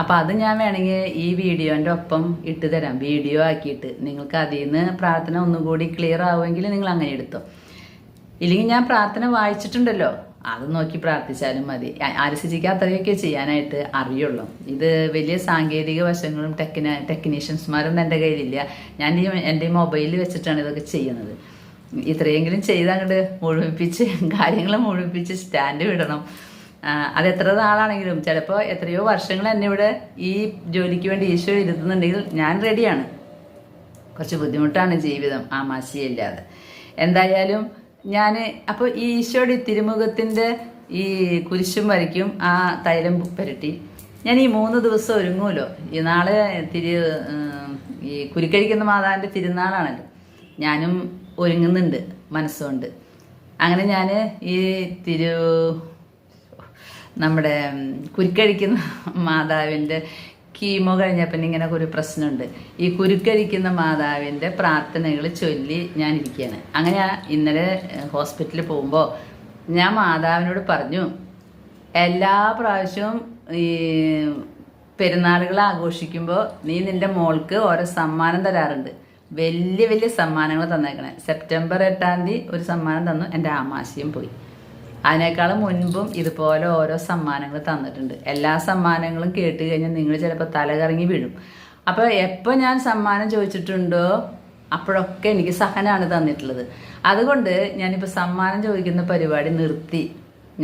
അപ്പം അത് ഞാൻ വേണമെങ്കിൽ ഈ വീഡിയോൻ്റെ ഒപ്പം ഇട്ട് തരാം, വീഡിയോ ആക്കിയിട്ട്. നിങ്ങൾക്ക് അതിൽ നിന്ന് പ്രാർത്ഥന ഒന്നുകൂടി ക്ലിയർ ആവുമെങ്കിൽ നിങ്ങൾ അങ്ങനെ എടുത്തോ. ഇല്ലെങ്കിൽ ഞാൻ പ്രാർത്ഥന വായിച്ചിട്ടുണ്ടല്ലോ, അത് നോക്കി പ്രാർത്ഥിച്ചാലും മതി. ആലിസേച്ചിക്ക് അത്രയൊക്കെ ചെയ്യാനായിട്ട് അറിയുള്ളൂ. ഇത് വലിയ സാങ്കേതിക വശങ്ങളും ടെക്നീഷ്യൻസ്മാരൊന്നും എൻ്റെ കയ്യിലില്ല. ഞാൻ എൻ്റെ മൊബൈലിൽ വെച്ചിട്ടാണ് ഇതൊക്കെ ചെയ്യുന്നത്. ഇത്രയെങ്കിലും ചെയ്ത് അങ്ങോട്ട് മുഴുമിപ്പിച്ച് കാര്യങ്ങൾ മുഴുമിപ്പിച്ച് സ്റ്റാൻഡ് വിടണം. അത് എത്ര നാളാണെങ്കിലും, ചിലപ്പോൾ എത്രയോ വർഷങ്ങൾ എന്നെ ഇവിടെ ഈ ജോലിക്ക് വേണ്ടി ഈശോ ഇരുത്തുന്നുണ്ടെങ്കിൽ ഞാൻ റെഡിയാണ്. കുറച്ച് ബുദ്ധിമുട്ടാണ് ജീവിതം ആമാശയില്ലാതെ. എന്തായാലും ഞാൻ അപ്പോൾ ഈ ഈശോയുടെ തിരുമുഖത്തിൻ്റെ ഈ കുരിശും വരയ്ക്കും ആ തൈലം പുരട്ടി ഞാൻ ഈ 3 ദിവസം ഒരുങ്ങുമല്ലോ. ഈ നാളെ ഈ കുരുക്കഴിക്കുന്ന മാതാവിൻ്റെ തിരുനാളാണല്ലോ. ഞാനും ഒരുങ്ങുന്നുണ്ട് മനസ്സുകൊണ്ട്. അങ്ങനെ ഞാൻ ഈ നമ്മുടെ കുരുക്കഴിക്കുന്ന മാതാവിൻ്റെ കീമോ കഴിഞ്ഞപ്പോൾ ഇങ്ങനെ ഒരു പ്രശ്നമുണ്ട്. ഈ കുരുക്കഴിക്കുന്ന മാതാവിൻ്റെ പ്രാർത്ഥനകൾ ചൊല്ലി ഞാൻ ഇരിക്കുകയാണ്. അങ്ങനെ ഇന്നലെ ഹോസ്പിറ്റലിൽ പോകുമ്പോൾ ഞാൻ മാതാവിനോട് പറഞ്ഞു, എല്ലാ പ്രാവശ്യവും ഈ പെരുന്നാളുകൾ ആഘോഷിക്കുമ്പോൾ നീ നിൻ്റെ മോൾക്ക് ഓരോ സമ്മാനം തരാറുണ്ട്. വലിയ വലിയ സമ്മാനങ്ങൾ തന്നേക്കണേ. സെപ്റ്റംബർ 8-ാം തീയതി ഒരു സമ്മാനം തന്നു, എൻ്റെ ആമാശയും പോയി. അതിനേക്കാളും മുൻപും ഇതുപോലെ ഓരോ സമ്മാനങ്ങൾ തന്നിട്ടുണ്ട്. എല്ലാ സമ്മാനങ്ങളും കേട്ട് കഴിഞ്ഞാൽ നിങ്ങൾ ചിലപ്പോൾ തലകറങ്ങി വീഴും. അപ്പോൾ എപ്പോൾ ഞാൻ സമ്മാനം ചോദിച്ചിട്ടുണ്ടോ അപ്പോഴൊക്കെ എനിക്ക് സഹനമാണ് തന്നിട്ടുള്ളത്. അതുകൊണ്ട് ഞാനിപ്പോൾ സമ്മാനം ചോദിക്കുന്ന പരിപാടി നിർത്തി.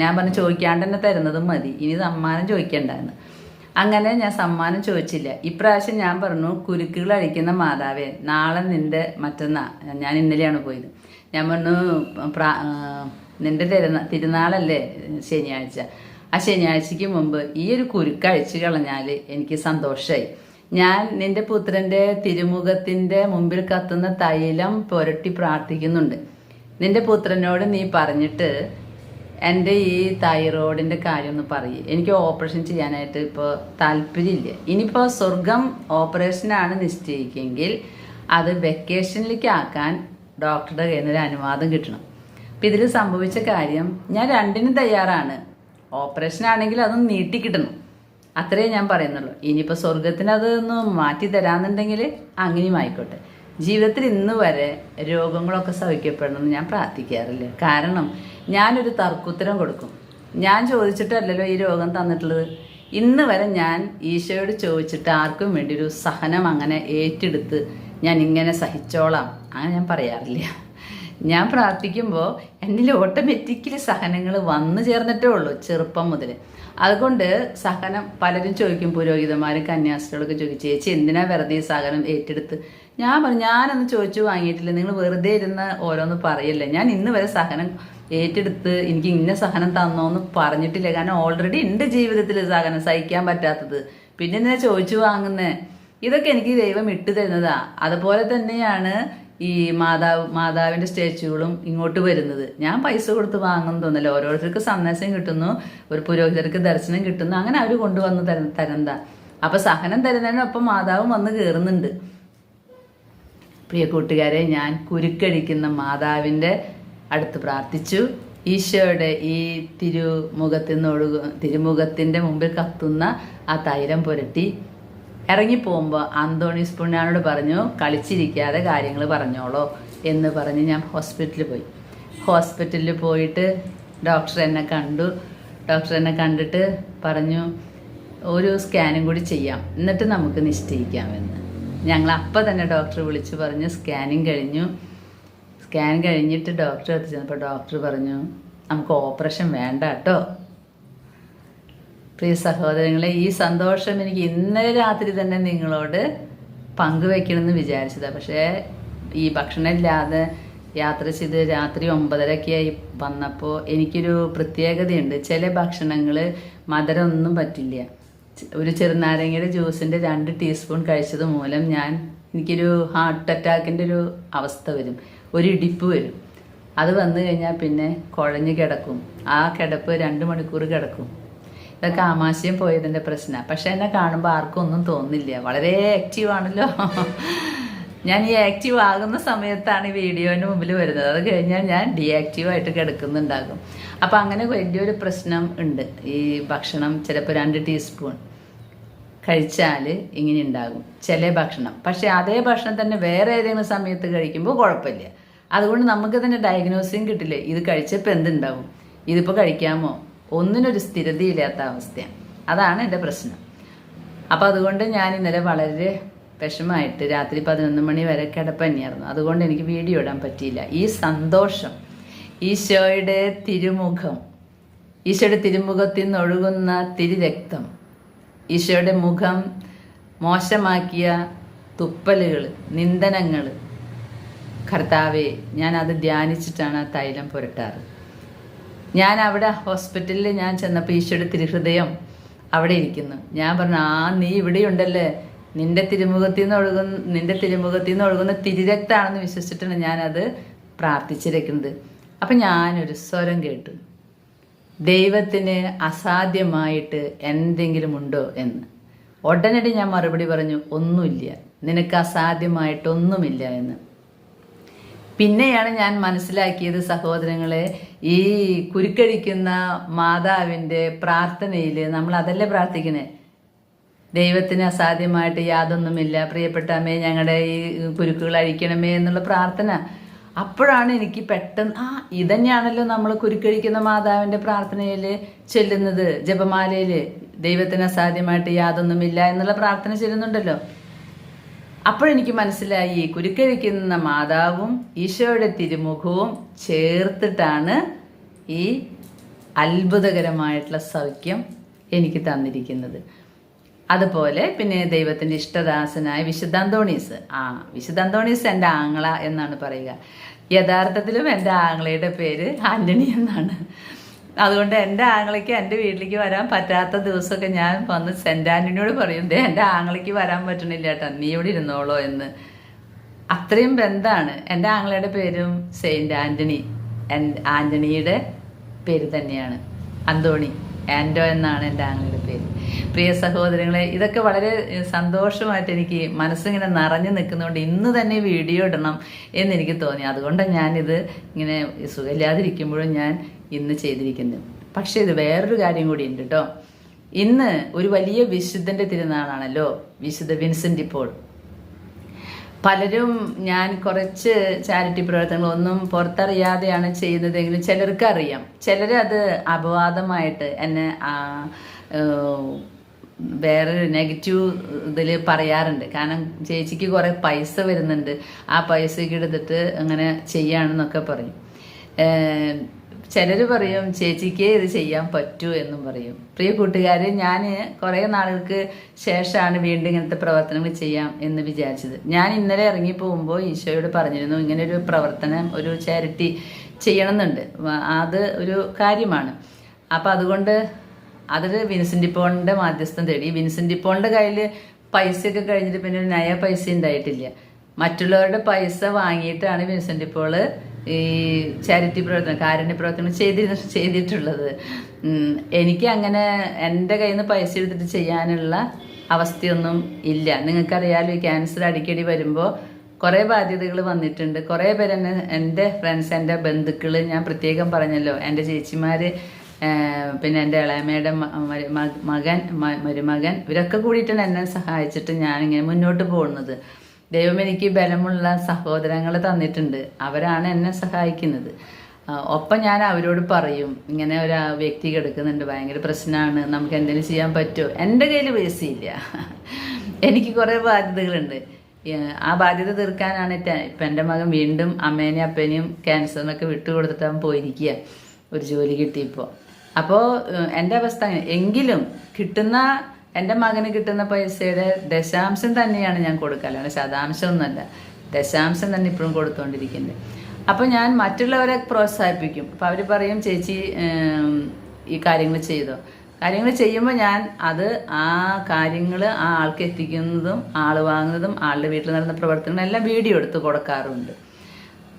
ഞാൻ പറഞ്ഞു ചോദിക്കാണ്ട് തന്നെ തരുന്നതും മതി, ഇനി സമ്മാനം ചോദിക്കേണ്ടെന്ന്. അങ്ങനെ ഞാൻ സമ്മാനം ചോദിച്ചില്ല. ഇപ്രാവശ്യം ഞാൻ പറഞ്ഞു, കുരുക്കുകൾ അഴിക്കുന്ന മാതാവേ, നാളെ മറ്റന്നാ, ഞാൻ ഇന്നലെയാണ് പോയത്. ഞാൻ പറഞ്ഞു നിന്റെ തിരുനാളല്ലേ ശനിയാഴ്ച, ആ ശനിയാഴ്ചക്ക് മുമ്പ് ഈ ഒരു കുരുക്ക് അഴിച്ചു കളഞ്ഞാൽ എനിക്ക് സന്തോഷമായി. ഞാൻ നിന്റെ പുത്രൻ്റെ തിരുമുഖത്തിൻ്റെ മുമ്പിൽ കത്തുന്ന തൈലം പുരട്ടി പ്രാർത്ഥിക്കുന്നുണ്ട്. നിന്റെ പുത്രനോട് നീ പറഞ്ഞിട്ട് എൻ്റെ ഈ തൈറോയിഡിൻ്റെ കാര്യം ഒന്ന് പറയും. എനിക്ക് ഓപ്പറേഷൻ ചെയ്യാനായിട്ട് ഇപ്പോൾ താല്പര്യമില്ല. ഇനിയിപ്പോൾ സ്വർഗം ഓപ്പറേഷനാണ് നിശ്ചയിക്കെങ്കിൽ അത് വെക്കേഷനിലേക്ക് ആക്കാൻ ഡോക്ടറുടെ കയ്യിൽ നിന്നൊരു അനുവാദം കിട്ടണം. അപ്പം ഇതിൽ സംഭവിച്ച കാര്യം, ഞാൻ രണ്ടിനും തയ്യാറാണ്. ഓപ്പറേഷൻ ആണെങ്കിൽ അതൊന്ന് നീട്ടിക്കിട്ടണം, അത്രേ ഞാൻ പറയുന്നുള്ളൂ. ഇനിയിപ്പോൾ സ്വർഗത്തിന് അതൊന്ന് മാറ്റി തരാമെന്നുണ്ടെങ്കിൽ അങ്ങനെയും ആയിക്കോട്ടെ. ജീവിതത്തിൽ ഇന്ന് വരെ രോഗങ്ങളൊക്കെ സഹിക്കപ്പെടണമെന്ന് ഞാൻ പ്രാർത്ഥിക്കാറില്ല. കാരണം ഞാനൊരു തർക്കുത്തരം കൊടുക്കും. ഞാൻ ചോദിച്ചിട്ടല്ലല്ലോ ഈ രോഗം തന്നിട്ടുള്ളത്. ഇന്ന് വരെ ഞാൻ ഈശോയോട് ചോദിച്ചിട്ട് ആർക്കും വേണ്ടി ഒരു സഹനം അങ്ങനെ ഏറ്റെടുത്ത് ഞാൻ ഇങ്ങനെ സഹിച്ചോളാം അങ്ങനെ ഞാൻ പറയാറില്ല. ഞാൻ പ്രാർത്ഥിക്കുമ്പോൾ എന്നിൽ ഓട്ടോമാറ്റിക്കലി സഹനങ്ങൾ വന്നു ചേർന്നിട്ടേ ഉള്ളൂ ചെറുപ്പം മുതൽ. അതുകൊണ്ട് സഹനം പലരും ചോദിക്കും, പുരോഹിതന്മാരും കന്യാസ്ത്രീകളൊക്കെ ചോദിക്കും, ചേച്ചി എന്തിനാ വെറുതെ സഹനം ഏറ്റെടുത്ത്? ഞാൻ പറഞ്ഞു, ഞാനൊന്നും ചോദിച്ചു വാങ്ങിയിട്ടില്ല, നിങ്ങൾ വെറുതെ ഇരുന്ന് ഓരോന്ന് പറയല്ലേ. ഞാൻ ഇന്ന് വരെ സഹനം ഏറ്റെടുത്ത് എനിക്ക് ഇന്ന സഹനം തന്നോന്ന് പറഞ്ഞിട്ടില്ല. കാരണം ഓൾറെഡി എൻ്റെ ജീവിതത്തിൽ സഹനം സഹിക്കാൻ പറ്റാത്തത് പിന്നെ എന്തിനാ ചോദിച്ചു വാങ്ങുന്നേ? ഇതൊക്കെ എനിക്ക് ദൈവം ഇട്ടു തരുന്നതാ. അതുപോലെ തന്നെയാണ് ഈ മാതാവിൻ്റെ സ്റ്റാച്യൂകളും ഇങ്ങോട്ട് വരുന്നത്. ഞാൻ പൈസ കൊടുത്ത് വാങ്ങുന്നതൊന്നുമല്ല. ഓരോരുത്തർക്ക് സന്ദേശം കിട്ടുന്നു, ഒരു പുരോഹിതർക്ക് ദർശനം കിട്ടുന്നു, അങ്ങനെ അവർ കൊണ്ടുവന്ന് തരുന്നതാ. അപ്പം സഹനം തരുന്നതിനൊപ്പം മാതാവും വന്ന് കയറുന്നുണ്ട്. പ്രിയ കൂട്ടുകാരെ, ഞാൻ കുരുക്കഴിക്കുന്ന മാതാവിൻ്റെ അടുത്ത് പ്രാർത്ഥിച്ചു. ഈശോയുടെ ഈ തിരുമുഖത്തിൻ്റെ മുമ്പിൽ കത്തുന്ന ആ തൈലം പുരട്ടി ഇറങ്ങിപ്പോകുമ്പോൾ അന്തോണീസ് പുണ്യാനോട് പറഞ്ഞു, കളിച്ചിരിക്കാതെ കാര്യങ്ങൾ പറഞ്ഞോളോ എന്ന് പറഞ്ഞ് ഞാൻ ഹോസ്പിറ്റലിൽ പോയി. ഹോസ്പിറ്റലിൽ പോയിട്ട് ഡോക്ടർ എന്നെ കണ്ടിട്ട് പറഞ്ഞു, ഒരു സ്കാനും കൂടി ചെയ്യാം, എന്നിട്ട് നമുക്ക് നിശ്ചയിക്കാമെന്ന്. ഞങ്ങൾ അപ്പം തന്നെ ഡോക്ടർ വിളിച്ച് പറഞ്ഞു സ്കാനിങ് കഴിഞ്ഞു. സ്കാൻ കഴിഞ്ഞിട്ട് ഡോക്ടർ എത്തിച്ചപ്പോൾ ഡോക്ടർ പറഞ്ഞു നമുക്ക് ഓപ്പറേഷൻ വേണ്ട കേട്ടോ. പ്രിയ സഹോദരങ്ങളെ, ഈ സന്തോഷം എനിക്ക് ഇന്നലെ രാത്രി തന്നെ നിങ്ങളോട് പങ്കുവെക്കണമെന്ന് വിചാരിച്ചതാണ്. പക്ഷേ ഈ ഭക്ഷണം ഇല്ലാതെ യാത്ര ചെയ്ത് രാത്രി 9:30 വന്നപ്പോൾ എനിക്കൊരു പ്രത്യേകതയുണ്ട്. ചില ഭക്ഷണങ്ങൾ മധുരമൊന്നും പറ്റില്ല. ഒരു ചെറുനാരങ്ങയുടെ ജ്യൂസിൻ്റെ 2 ടീസ്പൂൺ കഴിച്ചത് മൂലം എനിക്കൊരു ഹാർട്ട് അറ്റാക്കിൻ്റെ ഒരു അവസ്ഥ വരും, ഒരു ഇടിപ്പ് വരും. അത് വന്നു കഴിഞ്ഞാൽ പിന്നെ കുഴഞ്ഞ് കിടക്കും. ആ കിടപ്പ് 2 മണിക്കൂർ കിടക്കും. ഇതൊക്കെ ആമാശയം പോയതിൻ്റെ പ്രശ്നമാണ്. പക്ഷെ എന്നെ കാണുമ്പോൾ ആർക്കും ഒന്നും തോന്നില്ല. വളരെ ആക്റ്റീവാണല്ലോ. ഞാൻ ഈ ആക്റ്റീവ് ആകുന്ന സമയത്താണ് ഈ വീഡിയോൻ്റെ മുമ്പിൽ വരുന്നത്. അത് കഴിഞ്ഞാൽ ഞാൻ ഡീആക്റ്റീവായിട്ട് കിടക്കുന്നുണ്ടാകും. അപ്പം അങ്ങനെ വലിയൊരു പ്രശ്നം ഉണ്ട്. ഈ ഭക്ഷണം ചിലപ്പോൾ 2 ടീസ്പൂൺ കഴിച്ചാൽ ഇങ്ങനെ ഉണ്ടാകും ചില ഭക്ഷണം. പക്ഷെ അതേ ഭക്ഷണം തന്നെ വേറെ ഏതെങ്കിലും സമയത്ത് കഴിക്കുമ്പോൾ കുഴപ്പമില്ല. അതുകൊണ്ട് നമുക്ക് തന്നെ ഡയഗ്നോസിങ് കിട്ടില്ലേ, ഇത് കഴിച്ചപ്പോൾ എന്തുണ്ടാവും, ഇതിപ്പോൾ കഴിക്കാമോ, ഒന്നിനൊരു സ്ഥിരതയില്ലാത്ത അവസ്ഥയാണ്. അതാണ് എൻ്റെ പ്രശ്നം. അപ്പോൾ അതുകൊണ്ട് ഞാൻ ഇന്നലെ വളരെ വിഷമമായിട്ട് രാത്രി 11 മണി വരെ കിടപ്പന്നെയായിരുന്നു. അതുകൊണ്ട് എനിക്ക് വീഡിയോ ഇടാൻ പറ്റിയില്ല. ഈ സന്തോഷം, ഈശോയുടെ തിരുമുഖം, ഈശോയുടെ തിരുമുഖത്തിൽ നിന്ന് ഒഴുകുന്ന തിരുരക്തം, ഈശോയുടെ മുഖം മോശമാക്കിയ തുപ്പലുകൾ, നിന്ദനങ്ങൾ, കർത്താവേ, ഞാനത് ധ്യാനിച്ചിട്ടാണ് ആ തൈലം പുരട്ടാറ്. ഞാൻ അവിടെ ഹോസ്പിറ്റലിൽ ഞാൻ ചെന്നപ്പോൾ ഈശോയുടെ തിരുഹൃദയം അവിടെ ഇരിക്കുന്നു. ഞാൻ പറഞ്ഞു, നീ ഇവിടെയുണ്ടല്ലേ, നിന്റെ തിരുമുഖത്തിൽ നിന്ന് ഒഴുകുന്ന തിരുരക്താണെന്ന് വിശ്വസിച്ചിട്ടാണ് ഞാനത് പ്രാർത്ഥിച്ചിരിക്കുന്നത്. അപ്പം ഞാനൊരു സ്വരം കേട്ടു, ദൈവത്തിന് അസാധ്യമായിട്ട് എന്തെങ്കിലും ഉണ്ടോ എന്ന്. ഉടനടി ഞാൻ മറുപടി പറഞ്ഞു, ഒന്നുമില്ല, നിനക്ക് അസാധ്യമായിട്ടൊന്നുമില്ല എന്ന്. പിന്നെയാണ് ഞാൻ മനസ്സിലാക്കിയത് സഹോദരങ്ങളെ, ഈ കുരുക്കഴിക്കുന്ന മാതാവിൻ്റെ പ്രാർത്ഥനയിൽ നമ്മൾ അതല്ലേ പ്രാർത്ഥിക്കണേ, ദൈവത്തിന് അസാധ്യമായിട്ട് യാതൊന്നുമില്ല, പ്രിയപ്പെട്ട അമ്മേ ഞങ്ങളുടെ ഈ കുരുക്കുകൾ അഴിക്കണമേ എന്നുള്ള പ്രാർത്ഥന. അപ്പോഴാണ് എനിക്ക് പെട്ടെന്ന് ഇതന്നെയാണല്ലോ നമ്മൾ കുരുക്കഴിക്കുന്ന മാതാവിൻ്റെ പ്രാർത്ഥനയിൽ ചൊല്ലുന്നത്, ജപമാലയിൽ ദൈവത്തിന് അസാധ്യമായിട്ട് യാതൊന്നുമില്ല എന്നുള്ള പ്രാർത്ഥന ചൊല്ലുന്നുണ്ടല്ലോ. അപ്പോഴെനിക്ക് മനസ്സിലായി, കുരുക്കഴിക്കുന്ന മാതാവും ഈശോയുടെ തിരുമുഖവും ചേർത്തിട്ടാണ് ഈ അത്ഭുതകരമായിട്ടുള്ള സൗഖ്യം എനിക്ക് തന്നിരിക്കുന്നത്. അതുപോലെ പിന്നെ ദൈവത്തിൻ്റെ ഇഷ്ടദാസനായ വിശുദ്ധ അന്തോണീസ്, വിശുദ്ധ അന്തോണീസ് എൻ്റെ ആങ്ങള എന്നാണ് പറയുക. യഥാർത്ഥത്തിലും എൻ്റെ ആങ്ങളയുടെ പേര് ആൻ്റണി എന്നാണ്. അതുകൊണ്ട് എൻ്റെ ആങ്ങളയ്ക്ക് എൻ്റെ വീട്ടിലേക്ക് വരാൻ പറ്റാത്ത ദിവസമൊക്കെ ഞാൻ വന്ന് സെൻറ്റ് ആൻ്റണിയോട് പറയും, എൻ്റെ ആങ്ങളയ്ക്ക് വരാൻ പറ്റണില്ല കേട്ടോ, നീ ഇവിടെ ഇരുന്നോളോ എന്ന്. അത്രയും ബന്ധമാണ്. എൻ്റെ ആങ്ങളയുടെ പേരും സെയിൻറ്റ് ആൻ്റണി, ആൻ്റണിയുടെ പേര് തന്നെയാണ് അന്തോണി, ആൻഡോ എന്നാണ് എൻ്റെ ആങ്ങളുടെ പേര്. പ്രിയ സഹോദരങ്ങളെ, ഇതൊക്കെ വളരെ സന്തോഷമായിട്ട് എനിക്ക് മനസ്സിങ്ങനെ നിറഞ്ഞു നിൽക്കുന്നതുകൊണ്ട് ഇന്ന് തന്നെ വീഡിയോ ഇടണം എന്നെനിക്ക് തോന്നി. അതുകൊണ്ടാണ് ഞാനിത് ഇങ്ങനെ സുഖമില്ലാതിരിക്കുമ്പോഴും ഞാൻ ഇന്ന് ചെയ്തിരിക്കുന്നത്. പക്ഷേ ഇത് വേറൊരു കാര്യം കൂടി ഉണ്ട് കേട്ടോ. ഇന്ന് ഒരു വലിയ വിശുദ്ധൻ്റെ തിരുനാളാണല്ലോ, വിശുദ്ധ വിൻസെൻ്റ് പോൾ. പലരും ഞാൻ കുറച്ച് ചാരിറ്റി പ്രവർത്തനങ്ങളൊന്നും പുറത്തറിയാതെയാണ് ചെയ്യുന്നതെങ്കിലും ചിലർക്ക് അറിയാം. ചിലരത് അപവാദമായിട്ട് എന്നെ വേറൊരു നെഗറ്റീവ് ഇതിൽ പറയാറുണ്ട്. കാരണം ചേച്ചിക്ക് കുറേ പൈസ വരുന്നുണ്ട്, ആ പൈസയ്ക്ക് എടുത്തിട്ട് അങ്ങനെ ചെയ്യാണെന്നൊക്കെ പറയും. ചിലർ പറയും ചേച്ചിക്ക് ഇത് ചെയ്യാൻ പറ്റൂ എന്നും പറയും. പ്രിയ കൂട്ടുകാരെ, ഞാൻ കുറേ നാളുകൾക്ക് ശേഷമാണ് വീണ്ടും ഇങ്ങനത്തെ പ്രവർത്തനങ്ങൾ ചെയ്യാം എന്ന് വിചാരിച്ചത്. ഞാൻ ഇന്നലെ ഇറങ്ങി പോകുമ്പോൾ ഈശോയോട് പറഞ്ഞിരുന്നു, ഇങ്ങനെ ഒരു പ്രവർത്തനം, ഒരു ചാരിറ്റി ചെയ്യണമെന്നുണ്ട്, അത് ഒരു കാര്യമാണ്. അപ്പം അതുകൊണ്ട് അതൊരു വിൻസെൻ്റ് പോളിൻ്റെ മാധ്യസ്ഥം തേടി. വിൻസെൻ്റ് പോളിൻ്റെ കയ്യിൽ പൈസയൊക്കെ കഴിഞ്ഞിട്ട് പിന്നെ നയ പൈസ ഉണ്ടായിട്ടില്ല. മറ്റുള്ളവരുടെ പൈസ വാങ്ങിയിട്ടാണ് വിൻസെൻ്റ് പോള് ഈ ചാരിറ്റി പ്രവർത്തനം, കാരുണ്യ പ്രവർത്തനം ചെയ്തിട്ടുള്ളത്. എനിക്ക് അങ്ങനെ എൻ്റെ കയ്യിൽ നിന്ന് പൈസ എടുത്തിട്ട് ചെയ്യാനുള്ള അവസ്ഥയൊന്നും ഇല്ല. നിങ്ങൾക്കറിയാലോ, ഈ ക്യാൻസർ അടിക്കടി വരുമ്പോൾ കുറേ ബാധ്യതകൾ വന്നിട്ടുണ്ട്. കുറേ പേര് എൻ്റെ ഫ്രണ്ട്സ്, എൻ്റെ ബന്ധുക്കൾ, ഞാൻ പ്രത്യേകം പറഞ്ഞല്ലോ, എൻ്റെ ചേച്ചിമാർ, പിന്നെ എൻ്റെ ഇളയമ്മയുടെ മരുമകൻ, ഇവരൊക്കെ കൂടിയിട്ടാണ് എന്നെ സഹായിച്ചിട്ട് ഞാനിങ്ങനെ മുന്നോട്ട് പോകുന്നത്. ദൈവം എനിക്ക് ബലമുള്ള സഹോദരങ്ങൾ തന്നിട്ടുണ്ട്, അവരാണ് എന്നെ സഹായിക്കുന്നത്. ഒപ്പം ഞാൻ അവരോട് പറയും, ഇങ്ങനെ ഒരു വ്യക്തി കിടക്കുന്നുണ്ട്, ഭയങ്കര പ്രശ്നമാണ്, നമുക്ക് എന്തെങ്കിലും ചെയ്യാൻ പറ്റുമോ? എൻ്റെ കയ്യിൽ പൈസയില്ല, എനിക്ക് കുറേ ബാധ്യതകളുണ്ട്. ആ ബാധ്യത തീർക്കാനാണ് ഇപ്പം എൻ്റെ മകൻ വീണ്ടും അമ്മേനെയും അപ്പേനെയും ക്യാൻസറിനൊക്കെ വിട്ടുകൊടുത്തിട്ട് അവൻ പോയിരിക്കുക ഒരു ജോലി കിട്ടിയപ്പോൾ. അപ്പോൾ എൻ്റെ അവസ്ഥ അങ്ങനെ. എങ്കിലും കിട്ടുന്ന എൻ്റെ മകന് കിട്ടുന്ന പൈസയുടെ ദശാംശം തന്നെയാണ് ഞാൻ കൊടുക്കുക, അല്ലാണ്ട് ശതാംശമൊന്നുമല്ല, ദശാംശം തന്നെ ഇപ്പോഴും കൊടുത്തുകൊണ്ടിരിക്കുന്നത്. അപ്പോൾ ഞാൻ മറ്റുള്ളവരെ പ്രോത്സാഹിപ്പിക്കും. അപ്പോൾ അവർ പറയും ചേച്ചി ഈ കാര്യങ്ങൾ ചെയ്തോ. കാര്യങ്ങൾ ചെയ്യുമ്പോൾ ഞാൻ അത് ആ കാര്യങ്ങൾ ആ ആൾക്ക് എത്തിക്കുന്നതും ആൾ വാങ്ങുന്നതും ആളുടെ വീട്ടിൽ നടന്ന പ്രവർത്തനങ്ങളും എല്ലാം വീഡിയോ എടുത്ത് കൊടുക്കാറുണ്ട്.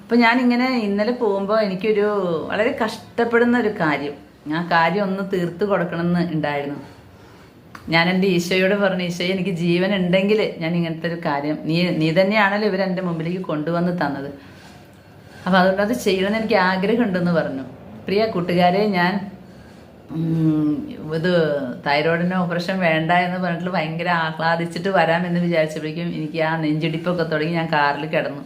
അപ്പോൾ ഞാനിങ്ങനെ ഇന്നലെ പോകുമ്പോൾ എനിക്കൊരു വളരെ കഷ്ടപ്പെടുന്ന ഒരു കാര്യം, ആ കാര്യം ഒന്ന് തീർത്ത് കൊടുക്കണമെന്ന് ഉണ്ടായിരുന്നു. ഞാൻ എൻ്റെ ഈശോയോട് പറഞ്ഞു, ഈശോ എനിക്ക് ജീവൻ ഉണ്ടെങ്കിൽ ഞാൻ ഇങ്ങനത്തെ ഒരു കാര്യം നീ തന്നെയാണല്ലോ ഇവരെൻ്റെ മുമ്പിലേക്ക് കൊണ്ടുവന്ന് തന്നത്, അപ്പോൾ അതുകൊണ്ട് അത് ചെയ്യണമെന്ന് എനിക്ക് ആഗ്രഹമുണ്ടെന്ന് പറഞ്ഞു. പ്രിയ കൂട്ടുകാരെ, ഞാൻ ഇത് തൈറോയിഡിന് ഓപ്പറേഷൻ വേണ്ട എന്ന് പറഞ്ഞിട്ട് ഭയങ്കര ആഹ്ലാദിച്ചിട്ട് വരാമെന്ന് വിചാരിച്ചപ്പോഴേക്കും എനിക്ക് ആ നെഞ്ചിടിപ്പൊക്കെ തുടങ്ങി. ഞാൻ കാറിൽ കിടന്നു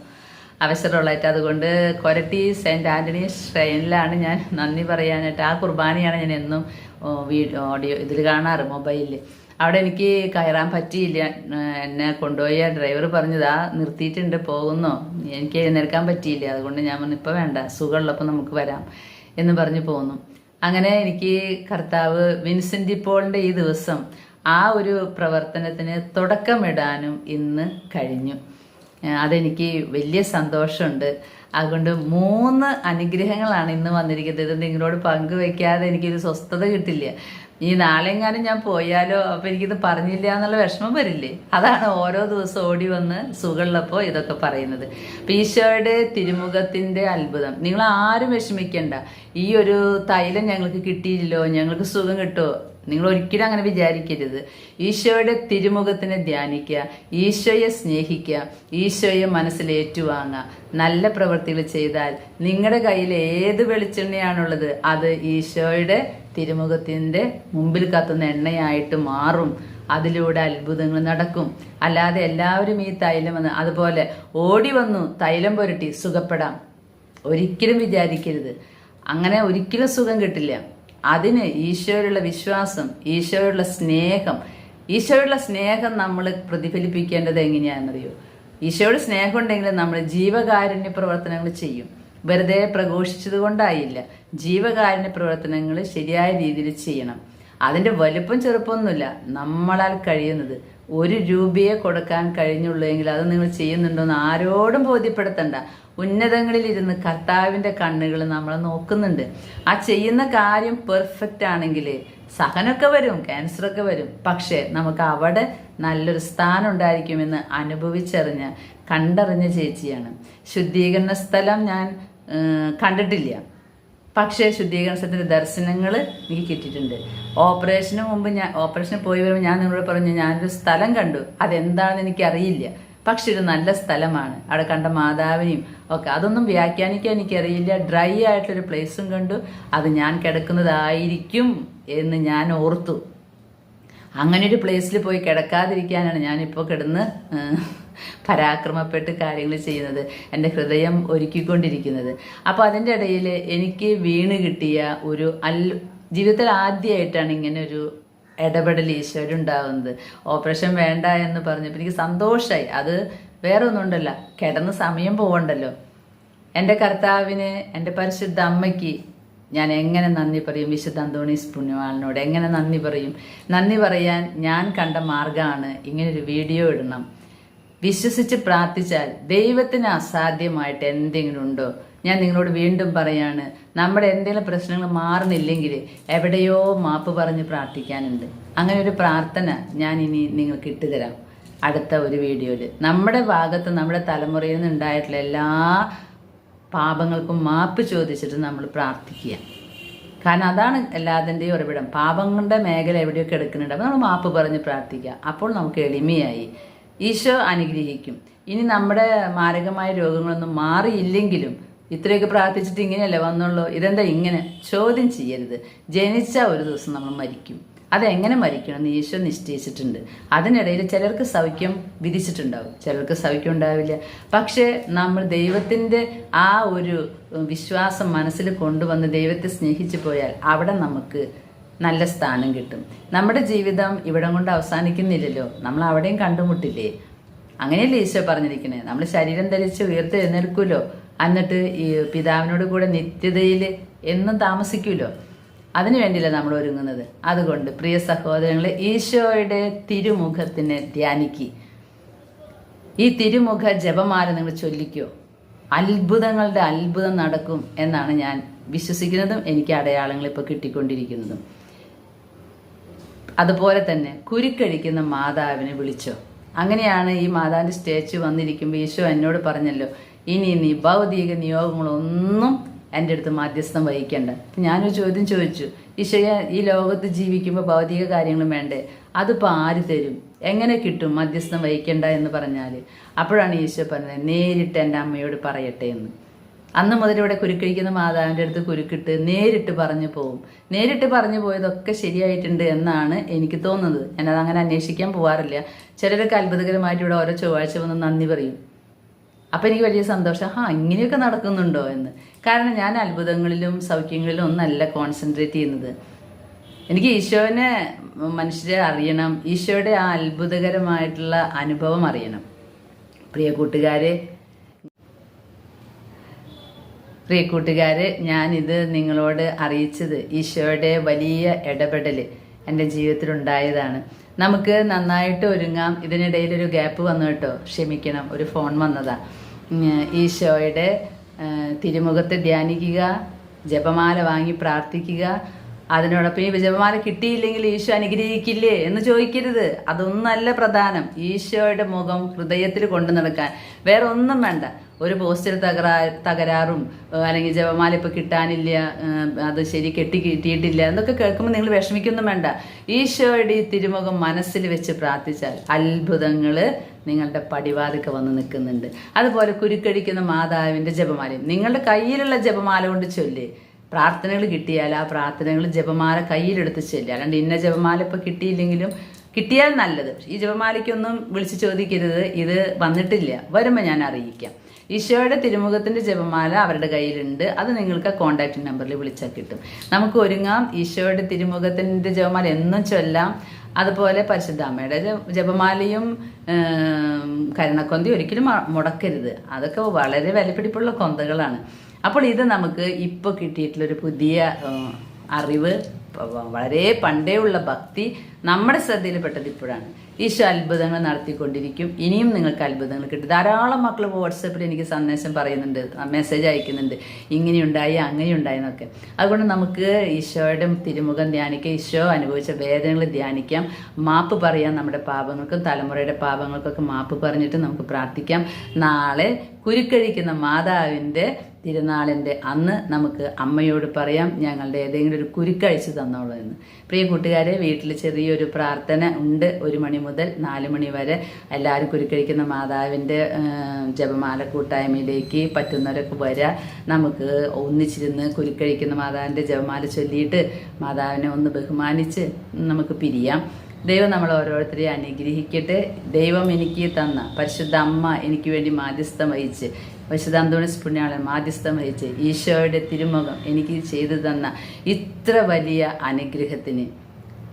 അവസരമുള്ളതായിട്ട്. അതുകൊണ്ട് കൊരട്ടി സെൻറ്റ് ആൻ്റണീസ് ട്രെയിനിലാണ് ഞാൻ നന്ദി പറയാനായിട്ട്. ആ കുർബാനയാണ് ഞാൻ എന്നും ഓഡിയോ ഇതിൽ കാണാറ്, മൊബൈലിൽ. അവിടെ എനിക്ക് കയറാൻ പറ്റിയില്ല. എന്നെ കൊണ്ടുപോയ ഡ്രൈവർ പറഞ്ഞതാ നിർത്തിയിട്ടുണ്ട്, പോകുന്നോ. എനിക്ക് എഴുന്നേൽക്കാൻ പറ്റിയില്ല. അതുകൊണ്ട് ഞാൻ പറഞ്ഞു ഇപ്പോൾ വേണ്ട, സുഖമുള്ളപ്പോൾ നമുക്ക് വരാം എന്ന് പറഞ്ഞ് പോന്നു. അങ്ങനെ എനിക്ക് കർത്താവ് വിൻസെൻ്റ് പോളിൻ്റെ ഈ ദിവസം ആ ഒരു പ്രവർത്തനത്തിന് തുടക്കമിടാനും ഇന്ന് കഴിഞ്ഞു. അതെനിക്ക് വലിയ സന്തോഷമുണ്ട്. അതുകൊണ്ട് 3 അനുഗ്രഹങ്ങളാണ് ഇന്ന് വന്നിരിക്കുന്നത്. ഇത് നിങ്ങളോട് പങ്കുവെക്കാതെ എനിക്കൊരു സ്വസ്ഥത കിട്ടില്ല. ഈ നാളെങ്ങാനും ഞാൻ പോയാലോ, അപ്പം എനിക്കിത് പറഞ്ഞില്ല എന്നുള്ള വിഷമം വരില്ലേ? അതാണ് ഓരോ ദിവസം ഓടി വന്ന് സുഖമുള്ളപ്പോൾ ഇതൊക്കെ പറയുന്നത്. അപ്പം ഈശോയുടെ തിരുമുഖത്തിൻ്റെ അത്ഭുതം. നിങ്ങൾ ആരും വിഷമിക്കണ്ട. ഈ ഒരു തൈലം ഞങ്ങൾക്ക് കിട്ടിയില്ലല്ലോ, ഞങ്ങൾക്ക് സുഖം കിട്ടുമോ, നിങ്ങൾ ഒരിക്കലും അങ്ങനെ വിചാരിക്കരുത്. ഈശോയുടെ തിരുമുഖത്തിനെ ധ്യാനിക്കുക, ഈശോയെ സ്നേഹിക്കുക, ഈശോയെ മനസ്സിൽ ഏറ്റുവാങ്ങുക. നല്ല പ്രവൃത്തികൾ ചെയ്താൽ നിങ്ങളുടെ കയ്യിൽ ഏത് വെളിച്ചെണ്ണയാണുള്ളത് അത് ഈശോയുടെ തിരുമുഖത്തിൻ്റെ മുമ്പിൽ കത്തുന്ന എണ്ണയായിട്ട് മാറും. അതിലൂടെ അത്ഭുതങ്ങൾ നടക്കും. അല്ലാതെ എല്ലാവരും ഈ തൈലം വന്ന് അതുപോലെ ഓടി വന്നു തൈലം പുരട്ടി സുഖപ്പെടാം, ഒരിക്കലും വിചാരിക്കരുത്. അങ്ങനെ ഒരിക്കലും സുഖം കിട്ടില്ല. അതിന് ഈശോയുള്ള വിശ്വാസം, ഈശോയുള്ള സ്നേഹം നമ്മൾ പ്രതിഫലിപ്പിക്കേണ്ടത് എങ്ങനെയാണെന്നറിയോ? ഈശോയുടെ സ്നേഹം ഉണ്ടെങ്കിൽ നമ്മൾ ജീവകാരുണ്യ പ്രവർത്തനങ്ങൾ ചെയ്യും. വെറുതെ പ്രഘോഷിച്ചത് കൊണ്ടായില്ല. ജീവകാരുണ്യ പ്രവർത്തനങ്ങൾ ശരിയായ രീതിയിൽ ചെയ്യണം. അതിൻ്റെ വലുപ്പം ചെറുപ്പമൊന്നുമില്ല. നമ്മളാൽ കഴിയുന്നത് 1 രൂപയെ കൊടുക്കാൻ കഴിഞ്ഞുള്ളൂ എങ്കിൽ അത് നിങ്ങൾ ചെയ്യുന്നുണ്ടോയെന്ന് ആരോടും ബോധ്യപ്പെടുത്തണ്ട. ഉന്നതങ്ങളിലിരുന്ന് കർത്താവിൻ്റെ കണ്ണുകൾ നമ്മളെ നോക്കുന്നുണ്ട്. ആ ചെയ്യുന്ന കാര്യം പെർഫെക്റ്റ് ആണെങ്കിൽ സഹനമൊക്കെ വരും, ക്യാൻസറൊക്കെ വരും, പക്ഷേ നമുക്ക് അവിടെ നല്ലൊരു സ്ഥാനം ഉണ്ടായിരിക്കുമെന്ന് കണ്ടറിഞ്ഞ ചേച്ചിയാണ്. ശുദ്ധീകരണ സ്ഥലം ഞാൻ കണ്ടിട്ടില്ല, പക്ഷേ ശുദ്ധീകരണ സ്ഥലത്തിൻ്റെ ദർശനങ്ങൾ എനിക്ക് കിട്ടിയിട്ടുണ്ട്. ഓപ്പറേഷന് പോയി വരുമ്പോൾ ഞാൻ നിങ്ങളോട് പറഞ്ഞു ഞാനൊരു സ്ഥലം കണ്ടു. അതെന്താണെന്ന് എനിക്കറിയില്ല, പക്ഷെ ഒരു നല്ല സ്ഥലമാണ്. അവിടെ കണ്ട മാതാവിനെയും ഒക്കെ അതൊന്നും വ്യാഖ്യാനിക്കാൻ എനിക്കറിയില്ല. ഡ്രൈ ആയിട്ടൊരു പ്ലേസും കണ്ടു. അത് ഞാൻ കിടക്കുന്നതായിരിക്കും എന്ന് ഞാൻ ഓർത്തു. അങ്ങനെ ഒരു പ്ലേസിൽ പോയി കിടക്കാതിരിക്കാനാണ് ഞാനിപ്പോൾ കിടന്ന് പരാക്രമപ്പെട്ട് കാര്യങ്ങൾ ചെയ്യുന്നത്, എൻ്റെ ഹൃദയം ഒരുക്കിക്കൊണ്ടിരിക്കുന്നത്. അപ്പോൾ അതിൻ്റെ ഇടയിൽ എനിക്ക് വീണ് കിട്ടിയ ഒരു ജീവിതത്തിൽ ആദ്യമായിട്ടാണ് ഇങ്ങനെ ഒരു ഇടപെടൽ ഈശോരുണ്ടാവുന്നത്. ഓപ്പറേഷൻ വേണ്ട എന്ന് പറഞ്ഞപ്പോൾ എനിക്ക് സന്തോഷമായി. അത് വേറെ ഒന്നും ഉണ്ടല്ല, കിടന്ന് സമയം പോകണ്ടല്ലോ. എൻ്റെ കർത്താവിന്, എൻ്റെ പരിശുദ്ധ അമ്മയ്ക്ക് ഞാൻ എങ്ങനെ നന്ദി പറയും? വിശുദ്ധ അന്തോണീസ് പുണ്യവാളനോട് എങ്ങനെ നന്ദി പറയും? നന്ദി പറയാൻ ഞാൻ കണ്ട മാർഗമാണ് ഇങ്ങനൊരു വീഡിയോ ഇടണം. വിശ്വസിച്ച് പ്രാർത്ഥിച്ചാൽ ദൈവത്തിന് അസാധ്യമായിട്ട് എന്തെങ്കിലും ഉണ്ടോ? ഞാൻ നിങ്ങളോട് വീണ്ടും പറയാണ്, നമ്മുടെ എന്തെങ്കിലും പ്രശ്നങ്ങൾ മാറുന്നില്ലെങ്കിൽ എവിടെയോ മാപ്പ് പറഞ്ഞ് പ്രാർത്ഥിക്കാനുണ്ട്. അങ്ങനെ ഒരു പ്രാർത്ഥന ഞാൻ ഇനി നിങ്ങൾക്ക് ഇട്ടുതരാം അടുത്ത ഒരു വീഡിയോയിൽ. നമ്മുടെ ഭാഗത്ത് നമ്മുടെ തലമുറയിൽ നിന്ന് ഉണ്ടായിട്ടുള്ള എല്ലാ പാപങ്ങൾക്കും മാപ്പ് ചോദിച്ചിട്ട് നമ്മൾ പ്രാർത്ഥിക്കുക. കാരണം അതാണ് എല്ലാത്തിൻ്റെയും ഉറവിടം. പാപങ്ങളുടെ മേഖല എവിടെയൊക്കെ എടുക്കുന്നുണ്ട്, അപ്പോൾ നമ്മൾ മാപ്പ് പറഞ്ഞ് പ്രാർത്ഥിക്കുക. അപ്പോൾ നമുക്ക് എളിമയായി ഈശോ അനുഗ്രഹിക്കും. ഇനി നമ്മുടെ മാരകമായ രോഗങ്ങളൊന്നും മാറിയില്ലെങ്കിലും ഇത്രയൊക്കെ പ്രാർത്ഥിച്ചിട്ട് ഇങ്ങനെയല്ലേ വന്നുള്ളൂ, ഇതെന്താ ഇങ്ങനെ ചോദ്യം ചെയ്യരുത്. ജനിച്ച ഒരു ദിവസം നമ്മൾ മരിക്കും. അതെങ്ങനെ മരിക്കണമെന്ന് ഈശോ നിശ്ചയിച്ചിട്ടുണ്ട്. അതിനിടയിൽ ചിലർക്ക് സൗഖ്യം വിധിച്ചിട്ടുണ്ടാവും, ചിലർക്ക് സൗഖ്യം ഉണ്ടാവില്ല. പക്ഷേ നമ്മൾ ദൈവത്തിൻ്റെ ആ ഒരു വിശ്വാസം മനസ്സിൽ കൊണ്ടുവന്ന് ദൈവത്തെ സ്നേഹിച്ചു പോയാൽ അവിടെ നമുക്ക് നല്ല സ്ഥാനം കിട്ടും. നമ്മുടെ ജീവിതം ഇവിടം കൊണ്ട് അവസാനിക്കുന്നില്ലല്ലോ, നമ്മൾ അവിടെയും കണ്ടുമുട്ടില്ലേ. അങ്ങനെയല്ലേ ഈശോ പറഞ്ഞിരിക്കണേ. നമ്മൾ ശരീരം ധരിച്ച് ഉയർത്തെഴുന്നേൽക്കുമല്ലോ, എന്നിട്ട് ഈ പിതാവിനോട് കൂടെ നിത്യതയിൽ എന്നും താമസിക്കുമല്ലോ. അതിനു വേണ്ടിയല്ല നമ്മൾ ഒരുങ്ങുന്നത്. അതുകൊണ്ട് പ്രിയ സഹോദരങ്ങളെ, ഈശോയുടെ തിരുമുഖത്തിനെ ധ്യാനിക്കി. ഈ തിരുമുഖ ജപമാല നിങ്ങൾ ചൊല്ലിക്കോ. അത്ഭുതങ്ങളുടെ അത്ഭുതം നടക്കും എന്നാണ് ഞാൻ വിശ്വസിക്കുന്നതും എനിക്ക് അടയാളങ്ങൾ ഇപ്പോൾ കിട്ടിക്കൊണ്ടിരിക്കുന്നതും. അതുപോലെ തന്നെ കുരുക്കഴിക്കുന്ന മാതാവിനെ വിളിച്ചോ. അങ്ങനെയാണ് ഈ മാതാവിൻ്റെ സ്റ്റേച്ചു വന്നിരിക്കുമ്പോൾ ഈശോ എന്നോട് പറഞ്ഞല്ലോ, ഇനി നീ ഭൗതിക നിയോഗങ്ങളൊന്നും എൻ്റെ അടുത്ത് മധ്യസ്ഥം വഹിക്കേണ്ട. ഞാനൊരു ചോദ്യം ചോദിച്ചു, ഈശോയെ, ഈ ലോകത്ത് ജീവിക്കുമ്പോൾ ഭൗതിക കാര്യങ്ങളും വേണ്ടേ? അതിപ്പോൾ ആര് തരും? എങ്ങനെ കിട്ടും മധ്യസ്ഥം വഹിക്കേണ്ട എന്ന് പറഞ്ഞാൽ? അപ്പോഴാണ് ഈശോ പറഞ്ഞത്, നേരിട്ട് എൻ്റെ അമ്മയോട് പറയട്ടെ എന്ന്. അന്ന് മുതൽ ഇവിടെ കുരുക്കഴിക്കുന്ന മാതാവിൻ്റെ അടുത്ത് കുരുക്കിട്ട് നേരിട്ട് പറഞ്ഞു പോകും. നേരിട്ട് പറഞ്ഞു പോയതൊക്കെ ശരിയായിട്ടുണ്ട് എന്നാണ് എനിക്ക് തോന്നുന്നത്. ഞാനത് അങ്ങനെ അന്വേഷിക്കാൻ പോകാറില്ല. ചിലരൊക്കെ അത്ഭുതകരമായിട്ട് ഇവിടെ ഓരോ ചൊവ്വാഴ്ച വന്ന് നന്ദി പറയും. അപ്പം എനിക്ക് വലിയ സന്തോഷം, ഇങ്ങനെയൊക്കെ നടക്കുന്നുണ്ടോ എന്ന്. കാരണം ഞാൻ അത്ഭുതങ്ങളിലും സൗഖ്യങ്ങളിലും ഒന്നല്ല കോൺസെൻട്രേറ്റ് ചെയ്യുന്നത്. എനിക്ക് ഈശോനെ മനുഷ്യരെ അറിയണം, ഈശോയുടെ ആ അത്ഭുതകരമായിട്ടുള്ള അനുഭവം അറിയണം. പ്രിയ കൂട്ടുകാരെ, ഞാനിത് നിങ്ങളോട് അറിയിച്ചത് ഈശോയുടെ വലിയ ഇടപെടൽ എൻ്റെ ജീവിതത്തിലുണ്ടായതാണ്. നമുക്ക് നന്നായിട്ട് ഒരുങ്ങാം. ഇതിനിടയിൽ ഒരു ഗ്യാപ്പ് വന്നു കേട്ടോ, ക്ഷമിക്കണം, ഒരു ഫോൺ വന്നതാ. ഈശോയുടെ തിരുമുഖത്തെ ധ്യാനിക്കുക, ജപമാല വാങ്ങി പ്രാർത്ഥിക്കുക. അതിനോടൊപ്പം ഈ ജപമാല കിട്ടിയില്ലെങ്കിൽ ഈശോ അനുഗ്രഹിക്കില്ലേ എന്ന് ചോദിക്കരുത്. അതൊന്നല്ല പ്രധാനം. ഈശോയുടെ മുഖം ഹൃദയത്തിൽ കൊണ്ടു നടക്കാൻ വേറെ ഒന്നും വേണ്ട. ഒരു പോസ്റ്റിൽ തകരാറും അല്ലെങ്കിൽ ജപമാല ഇപ്പോൾ കിട്ടാനില്ല, അത് ശരി കിട്ടിയിട്ടില്ല എന്നൊക്കെ കേൾക്കുമ്പോൾ നിങ്ങൾ വിഷമിക്കൊന്നും വേണ്ട. ഈശോയുടെ ഈ തിരുമുഖം മനസ്സിൽ വെച്ച് പ്രാർത്ഥിച്ചാൽ അത്ഭുതങ്ങൾ നിങ്ങളുടെ പടിവാതിക്കെ വന്ന് നിൽക്കുന്നുണ്ട്. അതുപോലെ കുരുക്കഴിക്കുന്ന മാതാവിൻ്റെ ജപമാലയും നിങ്ങളുടെ കയ്യിലുള്ള ജപമാല കൊണ്ട് ചൊല്ലി. പ്രാർത്ഥനകൾ കിട്ടിയാൽ ആ പ്രാർത്ഥനകൾ ജപമാല കയ്യിലെടുത്ത് ചൊല്ലുക. അല്ലാണ്ട് ഇന്ന ജപമാല ഇപ്പോൾ കിട്ടിയില്ലെങ്കിലും കിട്ടിയാൽ നല്ലത്. ഈ ജപമാലയ്ക്കൊന്നും വിളിച്ച് ചോദിക്കരുത്, ഇത് വന്നിട്ടില്ല, വരുമ്പോൾ ഞാൻ അറിയിക്കാം. ഈശോയുടെ തിരുമുഖത്തിൻ്റെ ജപമാല അവരുടെ കയ്യിലുണ്ട്. അത് നിങ്ങൾക്ക് കോൺടാക്റ്റ് നമ്പറിൽ വിളിച്ചാൽ കിട്ടും. നമുക്ക് ഒരുങ്ങാം. ഈശോയുടെ തിരുമുഖത്തിൻ്റെ ജപമാല എന്നും ചൊല്ലാം. അതുപോലെ പരിശുദ്ധ അമ്മയുടെ ജപമാലയും കരുണക്കൊന്തി ഒരിക്കലും മുടക്കരുത്. അതൊക്കെ വളരെ വിലപിടിപ്പുള്ള കൊന്തകളാണ്. അപ്പോൾ ഇത് നമുക്ക് ഇപ്പോൾ കിട്ടിയിട്ടുള്ളൊരു പുതിയ അറിവ്, വളരെ പണ്ടേ ഉള്ള ഭക്തി നമ്മുടെ ശ്രദ്ധയിൽപ്പെട്ടത് ഇപ്പോഴാണ്. ഈശോ അത്ഭുതങ്ങൾ നടത്തിക്കൊണ്ടിരിക്കും. ഇനിയും നിങ്ങൾക്ക് അത്ഭുതങ്ങൾ കിട്ടും. ധാരാളം മക്കൾ വാട്സപ്പിൽ എനിക്ക് സന്ദേശം പറയുന്നുണ്ട്, മെസ്സേജ് അയക്കുന്നുണ്ട്, ഇങ്ങനെയുണ്ടായി അങ്ങനെയുണ്ടായി എന്നൊക്കെ. അതുകൊണ്ട് നമുക്ക് ഈശോയുടെ തിരുമുഖം ധ്യാനിക്കാം, ഈശോ അനുഭവിച്ച വേദനകൾ ധ്യാനിക്കാം, മാപ്പ് പറയാം. നമ്മുടെ പാപങ്ങൾക്കും തലമുറയുടെ പാപങ്ങൾക്കൊക്കെ മാപ്പ് പറഞ്ഞിട്ട് നമുക്ക് പ്രാർത്ഥിക്കാം. നാളെ കുരുക്കഴിക്കുന്ന മാതാവിൻ്റെ തിരുനാളിൻ്റെ അന്ന് നമുക്ക് അമ്മയോട് പറയാം, ഞങ്ങളുടെ ഏതെങ്കിലും ഒരു കുരുക്കഴിച്ച് തന്നോളൂ എന്ന്. പ്രിയ കൂട്ടുകാരെ, വീട്ടിൽ ചെറിയൊരു പ്രാർത്ഥന ഉണ്ട്. 1 മണി മുതൽ 4 മണി വരെ എല്ലാവരും കുരുക്കഴിക്കുന്ന മാതാവിൻ്റെ ജപമാല കൂട്ടായ്മയിലേക്ക് പറ്റുന്നവരൊക്കെ വരിക. നമുക്ക് ഒന്നിച്ചിരുന്ന് കുരുക്കഴിക്കുന്ന മാതാവിൻ്റെ ജപമാല ചൊല്ലിയിട്ട് മാതാവിനെ ഒന്ന് ബഹുമാനിച്ച് നമുക്ക് പിരിയാം. ദൈവം നമ്മൾ ഓരോരുത്തരെയും അനുഗ്രഹിക്കട്ടെ. ദൈവം എനിക്ക് തന്ന പരിശുദ്ധ അമ്മ എനിക്ക് വേണ്ടി മാധ്യസ്ഥം വഹിച്ച്, പരിശുദ്ധ അന്തോണീസ് പുണ്യാളൻ മാധ്യസ്ഥം വഹിച്ച് ഈശോയുടെ തിരുമുഖം എനിക്ക് ചെയ്തു തന്ന ഇത്ര വലിയ അനുഗ്രഹത്തിന്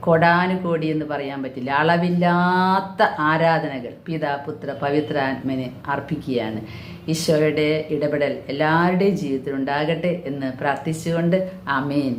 കൊടാനുകോടി എന്ന് പറയാൻ പറ്റില്ല, അളവില്ലാത്ത ആരാധനകൾ പിതാ പുത്ര പവിത്രാത്മനെ അർപ്പിക്കുകയാണ്. ഈശോയുടെ ഇടപെടൽ എല്ലാവരുടെയും ജീവിതത്തിൽ ഉണ്ടാകട്ടെ എന്ന് പ്രാർത്ഥിച്ചുകൊണ്ട് ആമേൻ.